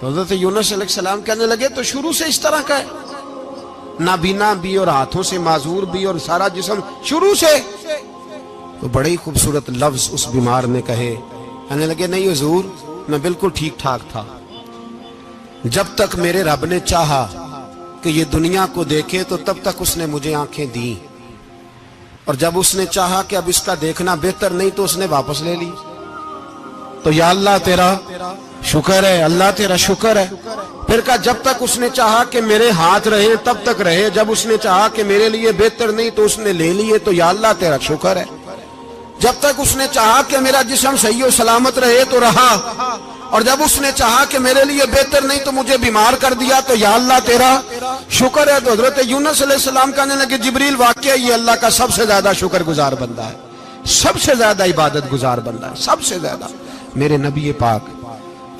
تو حضرت یونس علیہ السلام کہنے لگے تو شروع سے اس طرح کا ہے، نابینا بھی اور ہاتھوں سے معذور بھی اور سارا جسم شروع سے؟ تو بڑے ہی خوبصورت لفظ اس بیمار نے کہے، کہنے لگے نہیں حضور میں بالکل ٹھیک ٹھاک تھا، جب تک میرے رب نے چاہا کہ یہ دنیا کو دیکھے تو تب تک اس نے مجھے آنکھیں دیں، اور جب اس نے چاہا کہ اب اس کا دیکھنا بہتر نہیں تو اس نے واپس لے لی۔ تو یا اللہ تیرا شکر ہے، اللہ تیرا شکر ہے۔ پھر کہا جب تک اس نے چاہا کہ میرے ہاتھ رہے تب تک رہے، جب اس نے چاہا کہ میرے لیے بہتر نہیں تو اس نے لے لیے، تو یا اللہ تیرا شکر ہے۔ جب تک اس نے چاہا کہ میرا جسم صحیح و سلامت رہے تو رہا، اور جب اس نے چاہا کہ میرے لیے بہتر نہیں تو مجھے بیمار کر دیا، تو یا اللہ تیرا شکر ہے۔ تو حضرت یونس علیہ السلام کہنے لگے جبریل واقعہ یہ اللہ کا سب سے زیادہ شکر گزار بندہ ہے، سب سے زیادہ عبادت گزار بندہ ہے، سب سے زیادہ۔ میرے نبی پاک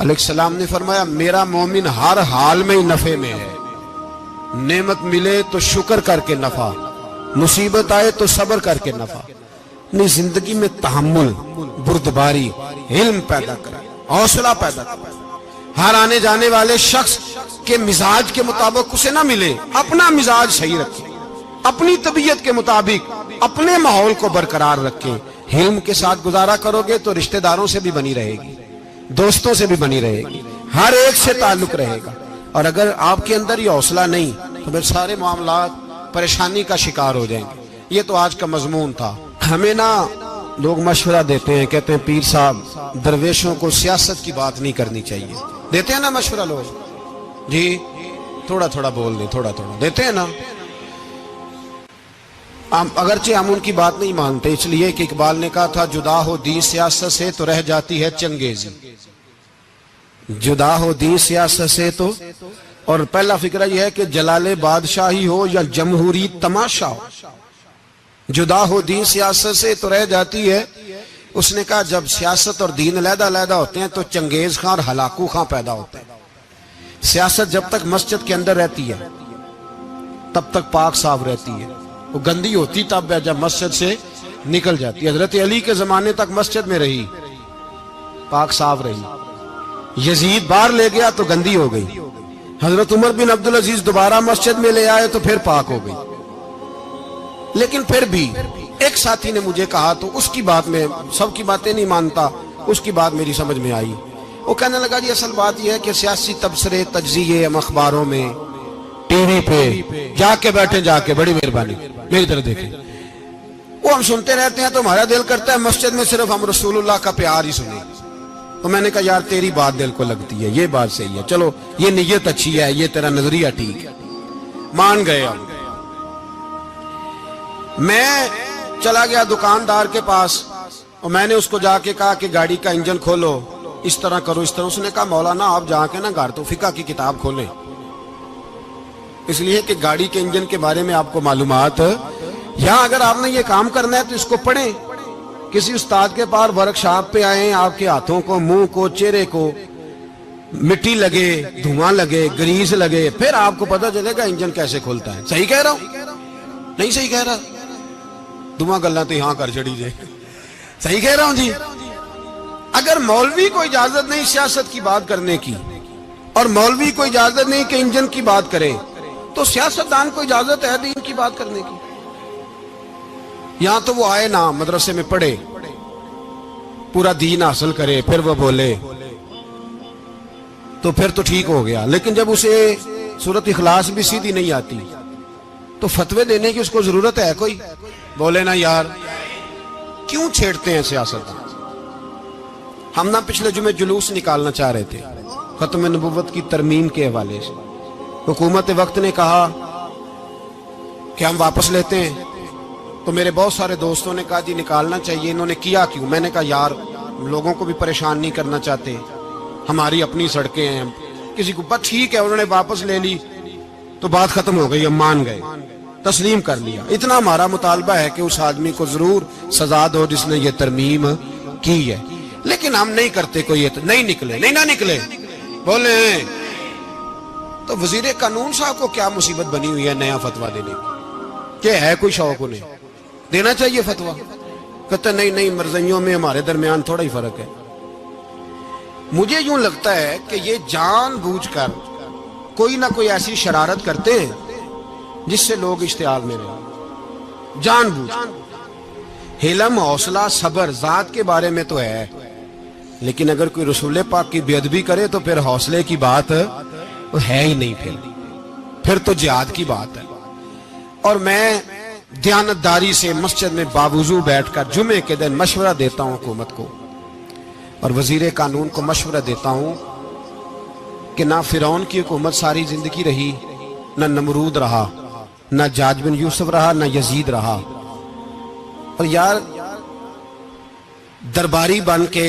علیہ السلام نے فرمایا میرا مومن ہر حال میں ہی نفع میں ہے، نعمت ملے تو شکر کر کے نفع، مصیبت آئے تو صبر کر کے نفع، اپنی زندگی میں تحمل، بردباری، علم پیدا کرے، حوصلہ پیدا کرے۔ ہر آنے جانے والے شخص کے مزاج کے مطابق اسے نہ ملے، اپنا مزاج صحیح رکھے، اپنی طبیعت کے مطابق اپنے ماحول کو برقرار رکھے۔ علم کے ساتھ گزارا کرو گے تو رشتہ داروں سے بھی بنی رہے گی، دوستوں سے بھی بنی رہے گی، ہر ایک سے تعلق رہے گا۔ اور اگر آپ کے اندر یہ حوصلہ نہیں تو پھر سارے معاملات پریشانی کا شکار ہو جائیں گے۔ یہ تو آج کا مضمون تھا۔ ہمیں نا لوگ مشورہ دیتے ہیں، کہتے ہیں پیر صاحب درویشوں کو سیاست کی بات نہیں کرنی چاہیے، دیتے ہیں نا مشورہ لوگ، جی تھوڑا تھوڑا بول دیں، تھوڑا تھوڑا دیتے ہیں نا۔ اگرچہ ہم ان کی بات نہیں مانتے، اس لیے کہ اقبال نے کہا تھا جدا ہو دین سیاست سے تو رہ جاتی ہے چنگیزی، جدا ہو دین سیاست سے تو، اور پہلا فکرہ یہ ہے کہ جلال بادشاہی ہو یا جمہوری تماشا ہو، جدا ہو دین سیاست سے تو رہ جاتی ہے۔ اس نے کہا جب سیاست اور دین علیحدہ علیحدہ ہوتے ہیں تو چنگیز خان اور ہلاکو خان پیدا ہوتے ہیں۔ سیاست جب تک مسجد کے اندر رہتی ہے تب تک پاک صاف رہتی ہے، وہ گندی ہوتی تب ہے جب مسجد سے نکل جاتی ہے۔ حضرت علی کے زمانے تک مسجد میں رہی، پاک صاف رہی، یزید باہر لے گیا تو گندی ہو گئی، حضرت عمر بن عبدالعزیز دوبارہ مسجد میں لے آئے تو پھر پاک ہو گئی۔ لیکن پھر بھی ایک ساتھی نے مجھے کہا تو اس کی بات میں، سب کی باتیں نہیں مانتا، اس کی بات میری سمجھ میں آئی۔ وہ کہنے لگا جی اصل بات یہ ہے کہ سیاسی تبصرے تجزیے ہم اخباروں میں ٹی وی پہ جا کے بیٹھے، جا کے بڑی مہربانی میری طرف دیکھیں، وہ ہم سنتے رہتے ہیں تو ہمارا دل کرتا ہے مسجد میں صرف ہم رسول اللہ کا پیار ہی سنیں۔ تو میں نے کہا یار تیری بات دل کو لگتی ہے، یہ بات صحیح ہے، چلو یہ نیت اچھی ہے، یہ تیرا نظریہ ٹھیک ہے، مان گئے ہم۔ میں چلا گیا دکاندار کے پاس اور میں نے اس کو جا کے کہا کہ گاڑی کا انجن کھولو، اس طرح کرو، اس طرح۔ اس نے کہا مولانا آپ جا کے نا گھر تو فقہ کی کتاب کھولیں، اس لیے کہ گاڑی کے انجن کے بارے میں آپ کو معلومات، یہاں اگر آپ نے یہ کام کرنا ہے تو اس کو پڑھیں، کسی استاد کے پاس ورک شاپ پہ آئیں، آپ کے ہاتھوں کو، منہ کو، چہرے کو مٹی لگے، دھواں لگے، گریس لگے، پھر آپ کو پتہ چلے گا انجن کیسے کھلتا ہے۔ صحیح کہہ رہا ہوں؟ نہیں صحیح کہہ رہا؟ دھواں گلنا تو یہاں کر چڑی جائے، صحیح کہہ رہا ہوں جی؟ اگر مولوی کو اجازت نہیں سیاست کی بات کرنے کی، اور مولوی کو اجازت نہیں کہ انجن کی بات کرے، تو سیاستدان کو اجازت ہے دین کی بات کرنے کی؟ یہاں تو وہ آئے نا مدرسے میں پڑھے، پورا دین حاصل کرے، پھر وہ بولے تو پھر تو ٹھیک ہو گیا، لیکن جب اسے سورت اخلاص بھی سیدھی نہیں آتی تو فتوے دینے کی اس کو ضرورت ہے کوئی؟ بولے نا یار، کیوں چھیڑتے ہیں سیاست؟ ہم نہ پچھلے جمعے جلوس نکالنا چاہ رہے تھے ختم نبوت کی ترمیم کے حوالے سے، حکومت وقت نے کہا کہ ہم واپس لیتے ہیں، تو میرے بہت سارے دوستوں نے کہا جی نکالنا چاہیے، انہوں نے کیا کیوں؟ میں نے کہا یار لوگوں کو بھی پریشان نہیں کرنا چاہتے، ہماری اپنی سڑکیں ہیں، کسی کو بس ٹھیک ہے، انہوں نے واپس لے لی تو بات ختم ہو گئی، ہم مان گئے، تسلیم کر لیا۔ اتنا ہمارا مطالبہ ہے کہ اس آدمی کو ضرور سزا دو جس نے یہ ترمیم کی ہے، لیکن ہم نہیں کرتے، کوئی نہیں نکلے، نہیں نہ نکلے بولے۔ تو وزیر قانون صاحب کو کیا مصیبت بنی ہوئی ہے نیا فتویٰ دینے کی؟ کہ ہے کوئی شوق انہیں دینا چاہیے فتویٰ؟ کہتے نہیں مرضیوں میں ہمارے درمیان تھوڑا ہی فرق ہے۔ مجھے یوں لگتا ہے کہ یہ جان بوجھ کر کوئی نہ کوئی ایسی شرارت کرتے ہیں جس سے لوگ اشتعال میں رہیں، جان بوجھ۔ حلم، حوصلہ، صبر ذات کے بارے میں تو ہے، لیکن اگر کوئی رسول پاک کی بے ادبی کرے تو پھر حوصلے کی بات ہے ہی نہیں، پھر تو جہاد کی بات ہے۔ اور میں دیانتداری سے مسجد میں باوضو بیٹھ کر جمعے کے دن مشورہ دیتا ہوں حکومت کو اور وزیر قانون کو مشورہ دیتا ہوں کہ نہ فرعون کی حکومت ساری زندگی رہی، نہ نمرود رہا، نہ جاج بن یوسف رہا، نہ یزید رہا، اور یار درباری بن کے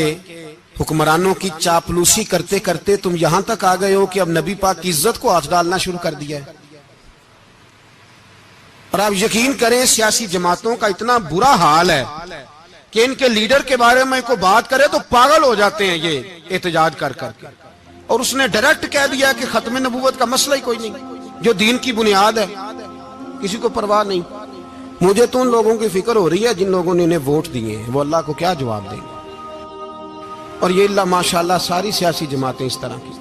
حکمرانوں کی چاپلوسی کرتے کرتے تم یہاں تک آ گئے ہو کہ اب نبی پاک کی عزت کو ہاتھ ڈالنا شروع کر دیا ہے۔ اور آپ یقین کریں سیاسی جماعتوں کا اتنا برا حال ہے کہ ان کے لیڈر کے بارے میں کوئی بات کرے تو پاگل ہو جاتے ہیں یہ احتجاج کر کر کے، اور اس نے ڈائریکٹ کہہ دیا کہ ختم نبوت کا مسئلہ ہی کوئی نہیں، جو دین کی بنیاد ہے، کسی کو پرواہ نہیں۔ مجھے تو ان لوگوں کی فکر ہو رہی ہے جن لوگوں نے انہیں ووٹ دیے ہیں، وہ اللہ کو کیا جواب دیں گے؟ اور یہ اللہ ماشاءاللہ ساری سیاسی جماعتیں اس طرح کی۔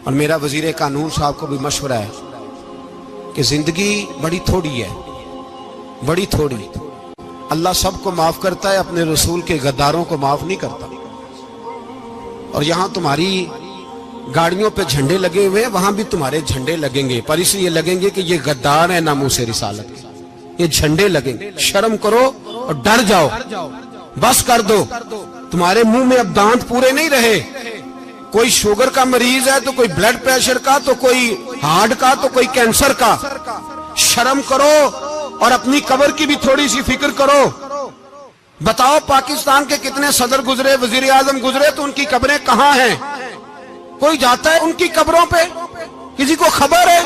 اور میرا وزیر قانون صاحب کو بھی مشورہ ہے کہ زندگی بڑی تھوڑی ہے، بڑی تھوڑی، اللہ سب کو معاف کرتا ہے، اپنے رسول کے غداروں کو معاف نہیں کرتا۔ اور یہاں تمہاری گاڑیوں پہ جھنڈے لگے ہوئے ہیں، وہاں بھی تمہارے جھنڈے لگیں گے، پر اس لیے لگیں گے کہ یہ غدار ہیں ناموس رسالت کے، یہ جھنڈے لگیں گے۔ شرم کرو اور ڈر جاؤ، بس کر دو، تمہارے منہ میں اب دانت پورے نہیں رہے۔ کوئی شوگر کا مریض ہے تو کوئی بلڈ پریشر کا، تو کوئی ہارٹ کا، تو کوئی کینسر کا۔ شرم کرو اور اپنی قبر کی بھی تھوڑی سی فکر کرو۔ بتاؤ پاکستان کے کتنے صدر گزرے، وزیر اعظم گزرے، تو ان کی قبریں کہاں ہیں؟ کوئی جاتا ہے ان کی قبروں پہ؟ کسی کو خبر ہے؟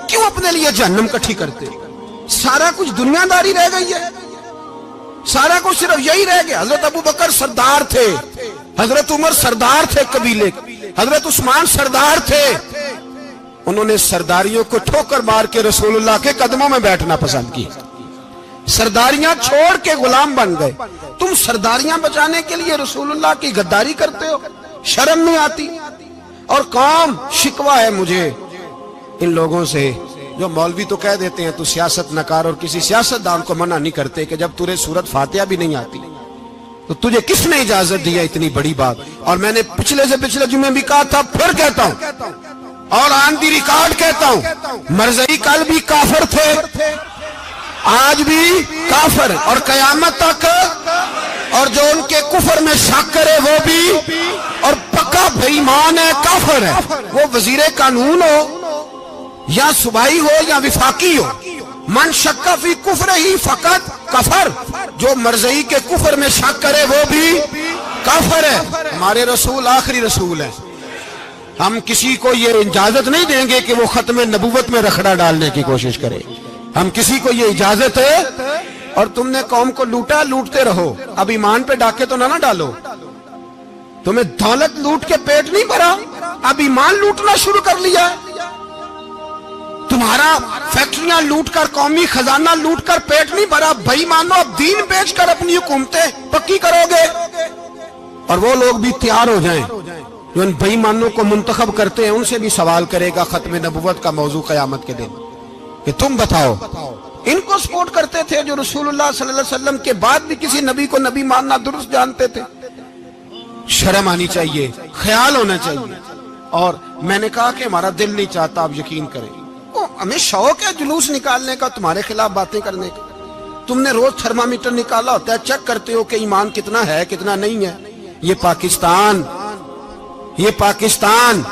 کیوں اپنے لیے جہنم کٹھی کرتے؟ سارا کچھ دنیا داری رہ گئی ہے، سارا کچھ صرف یہی رہ گیا۔ حضرت ابو بکر سردار تھے، حضرت عمر سردار تھے قبیلے، حضرت عثمان سردار تھے، انہوں نے سرداریوں کو ٹھوکر مار کے رسول اللہ کے قدموں میں بیٹھنا پسند کی، سرداریاں چھوڑ کے غلام بن گئے۔ تم سرداریاں بچانے کے لیے رسول اللہ کی غداری کرتے ہو، شرم نہیں آتی؟ اور قوم شکوہ ہے مجھے ان لوگوں سے جو مولوی تو کہہ دیتے ہیں تو سیاست نہ کر، اور کسی سیاستدان کو منع نہیں کرتے کہ جب تجھے سورت فاتحہ بھی نہیں آتی تو تجھے کس نے اجازت دیا اتنی بڑی بات؟ اور میں نے پچھلے سے پچھلے جمعے بھی کہا تھا، پھر کہتا ہوں اور آن دی ریکارڈ کہتا ہوں، مرزائی کل بھی کافر تھے، آج بھی کافر، اور قیامت تک، اور جو ان کے کفر میں شک کرے وہ بھی، اور پکا بے ایمان ہے، کافر ہے۔ وہ وزیر قانون ہو یا صوبائی ہو یا وفاقی ہو، من شک فی کفر ہی فقط کفر، جو مرزائی کے کفر میں شک کرے وہ بھی کافر ہے۔ ہمارے رسول آخری رسول ہے، ہم کسی کو یہ اجازت نہیں دیں گے کہ وہ ختم نبوت میں رکھڑا ڈالنے کی کوشش کرے، ہم کسی کو یہ اجازت ہے۔ اور تم نے قوم کو لوٹا، لوٹتے رہو، اب ایمان پہ ڈاکے تو نہ ڈالو۔ تمہیں دولت لوٹ کے پیٹ نہیں بھرا، اب ایمان لوٹنا شروع کر لیا ہے۔ تمہارا فیکٹریاں لوٹ کر، قومی خزانہ لوٹ کر پیٹ نہیں بھرا، بھائی مانو اب دین بیچ کر اپنی حکومتیں پکی کرو گے۔ اور وہ لوگ بھی تیار ہو جائیں جو ان بھائی مانوں کو منتخب کرتے ہیں، ان سے بھی سوال کرے گا ختم نبوت کا موضوع قیامت کے دن کہ تم بتاؤ، ان کو سپورٹ کرتے تھے جو رسول اللہ صلی اللہ علیہ وسلم کے بعد بھی کسی نبی کو نبی ماننا درست جانتے تھے۔ شرم آنی چاہیے، خیال ہونا چاہیے۔ اور میں نے کہا کہ ہمارا دل نہیں چاہتا، آپ یقین کریں، ہمیں شوق ہے جلوس نکالنے کا، تمہارے خلاف باتیں کرنے کا۔ تم نے روز تھرمامیٹر نکالا ہوتا ہے، چیک کرتے ہو کہ ایمان کتنا ہے کتنا نہیں ہے۔ یہ پاکستان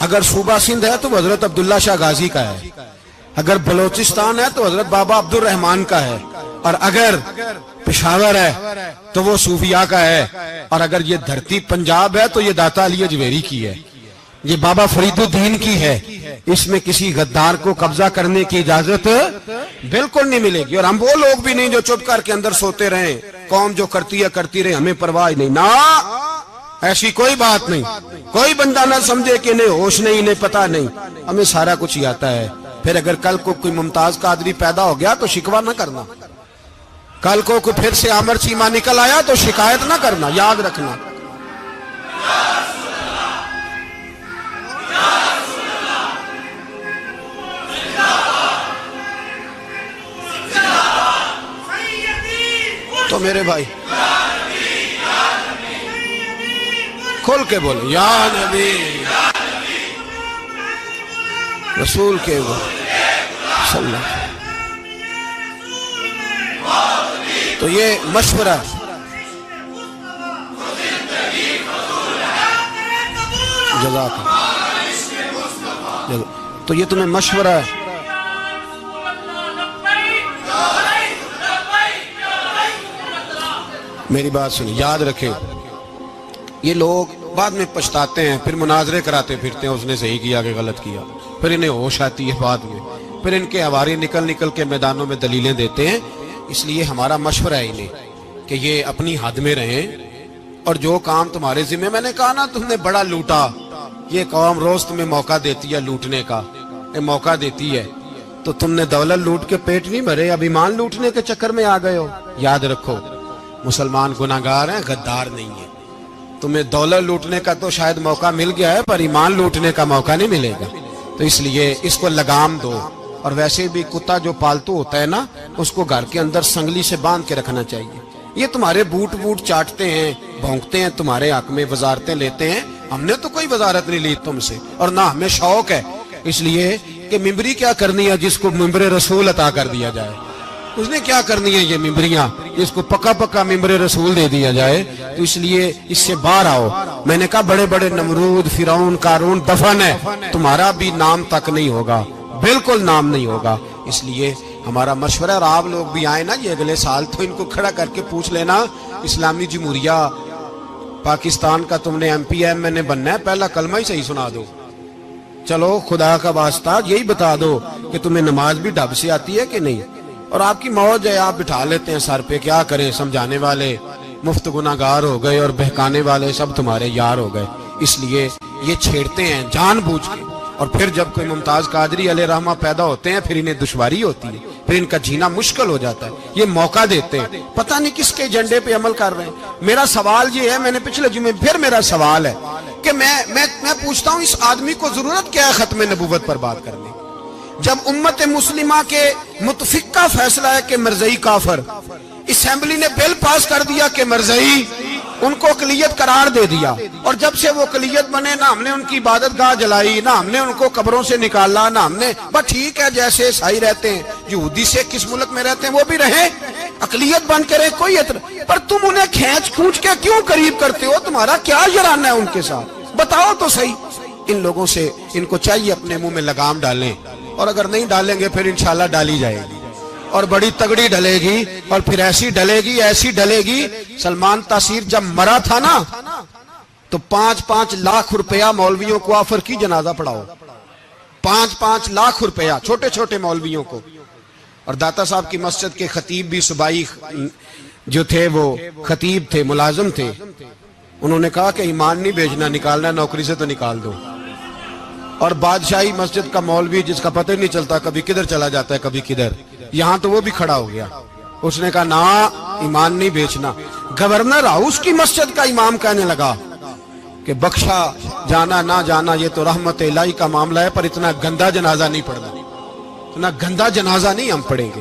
اگر صوبہ سندھ ہے تو حضرت عبداللہ شاہ غازی کا ہے، اگر بلوچستان ہے تو حضرت بابا عبد الرحمان کا ہے، اور اگر پشاور ہے تو وہ صوفیاء کا ہے، اور اگر یہ دھرتی پنجاب ہے تو یہ داتا علی اجویری کی ہے، یہ بابا فرید الدین کی ہے۔ اس میں کسی غدار کو قبضہ کرنے کی اجازت بالکل نہیں ملے گی، اور ہم وہ لوگ بھی نہیں جو چپ کر کے اندر سوتے رہیں، قوم جو کرتی ہے کرتی رہے، ہمیں پرواہ نہیں، نہ ایسی کوئی بات نہیں۔ کوئی بندہ نہ سمجھے کہ انہیں ہوش نہیں، انہیں پتہ نہیں، ہمیں سارا کچھ ہی آتا ہے۔ پھر اگر کل کو کوئی ممتاز قادری پیدا ہو گیا تو شکوہ نہ کرنا، کل کو کوئی پھر سے عامر چیمہ نکل آیا تو شکایت نہ کرنا، یاد رکھنا۔ تو میرے بھائی کھول کے بولے یا نبی رسول کے صلی اللہ۔ تو یہ مشورہ، جزاک اللہ، تو یہ تمہیں مشورہ ہے۔ میری بات سنیں، یاد رکھیں، یہ لوگ بعد میں پچھتاتے ہیں، پھر مناظرے کراتے پھرتے ہیں، اس نے صحیح کیا کہ غلط کیا، پھر انہیں ہوش آتی ہے بعد میں، پھر ان کے ہواری نکل نکل کے میدانوں میں دلیلیں دیتے ہیں۔ اس لیے ہمارا مشورہ ہے انہیں کہ یہ اپنی حد میں رہیں، اور جو کام تمہارے ذمہ، میں نے کہا نا تم نے بڑا لوٹا، یہ قوم روز تمہیں موقع دیتی ہے لوٹنے کا، یہ موقع دیتی ہے، تو تم نے دولت لوٹ کے پیٹ نہیں بھرے، اب ایمان لوٹنے کے چکر میں آ گئے ہو۔ یاد رکھو، مسلمان گناہگار ہیں، غدار نہیں ہیں۔ تمہیں دولت لوٹنے کا تو شاید موقع مل گیا ہے، پر ایمان لوٹنے کا موقع نہیں ملے گا، تو اس لیے اس کو لگام دو۔ اور ویسے بھی کتا جو پالتو ہوتا ہے نا، اس کو گھر کے اندر سنگلی سے باندھ کے رکھنا چاہیے۔ یہ تمہارے بوٹ چاٹتے ہیں، بھونکتے ہیں، تمہارے حق میں وزارتیں لیتے ہیں، ہم نے تو کوئی وزارت نہیں لی تم سے، اور نہ ہمیں شوق ہے، اس لیے کہ ممبری کیا کرنی ہے جس کو ممبر رسول عطا کر دیا جائے، اس نے کیا کرنی ہے یہ ممبریاں جس کو پکا پکا ممبر رسول دے دیا جائے، تو اس لیے اس سے باہر آؤ۔ میں نے کہا بڑے بڑے نمرود، فرعون، قارون دفن ہے، تمہارا بھی نام تک نہیں ہوگا، بالکل نام نہیں ہوگا۔ اس لیے ہمارا مشورہ، اور آپ لوگ بھی آئے نا یہ اگلے سال، تو ان کو کھڑا کر کے پوچھ لینا، اسلامی جمہوریہ پاکستان کا تم نے MPM میں نے بننا ہے، پہلا کلمہ ہی صحیح سنا دو، چلو خدا کا واسطہ یہی بتا دو کہ تمہیں نماز بھی ڈھب سے آتی ہے کہ نہیں، اور آپ کی موج ہے، آپ بٹھا لیتے ہیں سر پہ، کیا کریں، سمجھانے والے مفت گناہگار ہو گئے اور بہکانے والے سب تمہارے یار ہو گئے۔ اس لیے یہ چھیڑتے ہیں جان بوجھ کے، اور پھر جب کوئی ممتاز قادری علیہ رحمہ پیدا ہوتے ہیں، پھر انہیں دشواری ہوتی ہے، پھر ان کا جینا مشکل ہو جاتا ہے، یہ موقع دیتے ہیں، پتہ نہیں کس کے ایجنڈے پہ عمل کر رہے ہیں۔ میرا سوال یہ ہے، میں نے پچھلے جمعے پھر میرا سوال ہے کہ میں پوچھتا ہوں، اس آدمی کو ضرورت کیا ہے ختم نبوت پر بات کرنے؟ جب امت مسلمہ کے متفق کا فیصلہ ہے کہ مرزائی کافر، اسمبلی نے بل پاس کر دیا کہ مرزائی، ان کو اقلیت قرار دے دیا، اور جب سے وہ اقلیت بنے، نہ ہم نے ان کی عبادت گاہ جلائی، نہ ہم نے ان کو قبروں سے نکالا، نہ ہم نے، بس ٹھیک ہے جیسے عیسائی رہتے ہیں، یہودی سے کس ملک میں رہتے ہیں وہ بھی رہیں، اقلیت بن کے رہے، کوئی اعتراض، پر تم انہیں کھینچ کھونچ کے کیوں قریب کرتے ہو؟ تمہارا کیا جرانہ ہے ان کے ساتھ؟ بتاؤ تو صحیح۔ ان لوگوں سے ان کو چاہیے اپنے منہ میں لگام ڈالیں، اور اگر نہیں ڈالیں گے پھر انشاءاللہ ڈالی جائے گی، اور بڑی تگڑی ڈلے گی، اور پھر ایسی ڈلے گی۔ سلمان تاثیر جب مرا تھا نا تو 5-5 لاکھ روپیہ مولویوں کو آفر کی جنازہ پڑھاؤ، 5-5 لاکھ روپیہ چھوٹے چھوٹے مولویوں کو۔ اور داتا صاحب کی مسجد کے خطیب بھی صوبائی جو تھے، وہ خطیب تھے، ملازم تھے، انہوں نے کہا کہ ایمان نہیں بیچنا، نکالنا نوکری سے تو نکال دو۔ اور بادشاہی مسجد کا مولوی جس کا پتہ نہیں چلتا، کبھی کدھر چلا جاتا ہے کبھی کدھر، یہاں تو وہ بھی کھڑا ہو گیا، اس نے کہا نا ایمان نہیں بیچنا۔ گورنر ہاؤس کی مسجد کا امام کہنے لگا کہ بخشا جانا نہ جانا یہ تو رحمت الہی کا معاملہ ہے، پر اتنا گندا جنازہ نہیں پڑھنا، اتنا گندا جنازہ نہیں ہم پڑھیں گے،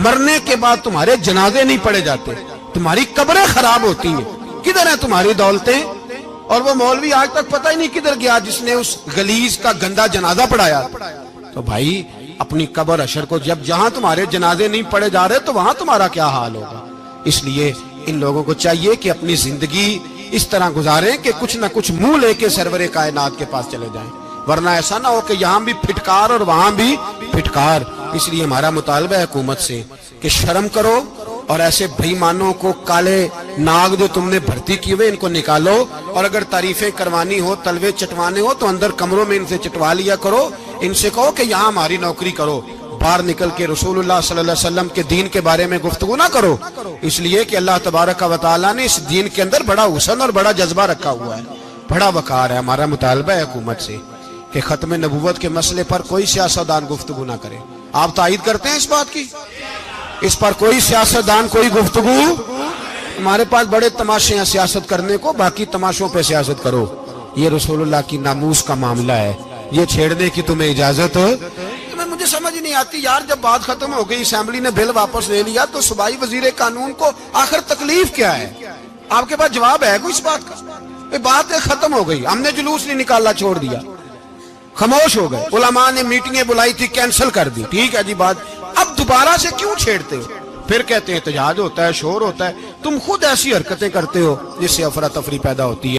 مرنے کے بعد تمہارے جنازے نہیں پڑھے جاتے، تمہاری قبریں خراب ہوتی ہیں، کدھر ہیں تمہاری دولتیں؟ اور وہ مولوی آج تک پتہ ہی نہیں کدھر گیا جس نے اس غلیظ کا گندا جنازہ پڑھایا. تو بھائی اپنی قبر اشر کو جب جہاں تمہارے جنازے نہیں پڑھے جا رہے تو وہاں تمہارا کیا حال ہوگا. اس لیے ان لوگوں کو چاہیے کہ اپنی زندگی اس طرح گزاریں کہ کچھ نہ کچھ منہ لے کے سرور کائنات کے پاس چلے جائیں, ورنہ ایسا نہ ہو کہ یہاں بھی پھٹکار اور وہاں بھی پھٹکار. اس لیے ہمارا مطالبہ ہے حکومت سے کہ شرم کرو اور ایسے بھائیمانوں کو کالے ناگ جو تم نے بھرتی کیے ہوئے ان کو نکالو, اور اگر تعریفیں کروانی ہو تلوے چٹوانے ہو تو اندر کمروں میں ان سے چٹوا لیا کرو. ان سے کہو کہ یہاں ہماری نوکری کرو, باہر نکل کے رسول اللہ صلی اللہ علیہ وسلم کے دین کے بارے میں گفتگو نہ کرو. اس لیے کہ اللہ تبارک و تعالیٰ نے اس دین کے اندر بڑا حسن اور بڑا جذبہ رکھا ہوا ہے, بڑا وقار ہے. ہمارا مطالبہ ہے حکومت سے کہ ختم نبوت کے مسئلے پر کوئی سیاستدان گفتگو نہ کرے. آپ تائید کرتے ہیں اس بات کی؟ اس پر کوئی سیاستدان کوئی گفتگو. ہمارے پاس بڑے تماشے ہیں سیاست کرنے کو, باقی تماشوں پہ سیاست کرو. یہ رسول اللہ کی ناموس کا معاملہ ہے, یہ چھیڑنے کی تمہیں اجازت ہے؟ مجھے سمجھ نہیں آتی یار, جب بات ختم ہو گئی اسمبلی نے بل واپس لے لیا تو صوبائی وزیر قانون کو آخر تکلیف کیا ہے؟ آپ کے پاس جواب ہے کوئی اس بات کا؟ بات ختم ہو گئی, ہم نے جلوس نہیں نکالا, چھوڑ دیا, خاموش ہو گئے. علماء نے میٹنگیں بلائی تھی, کینسل کر دی, ٹھیک ہے جی بات. اب دوبارہ سے کیوں چھیڑتے ہو؟ پھر کہتے ہیں احتجاج ہوتا ہے, شور ہوتا ہے. تم خود ایسی حرکتیں کرتے ہو جس سے افراتفری پیدا ہوتی ہے.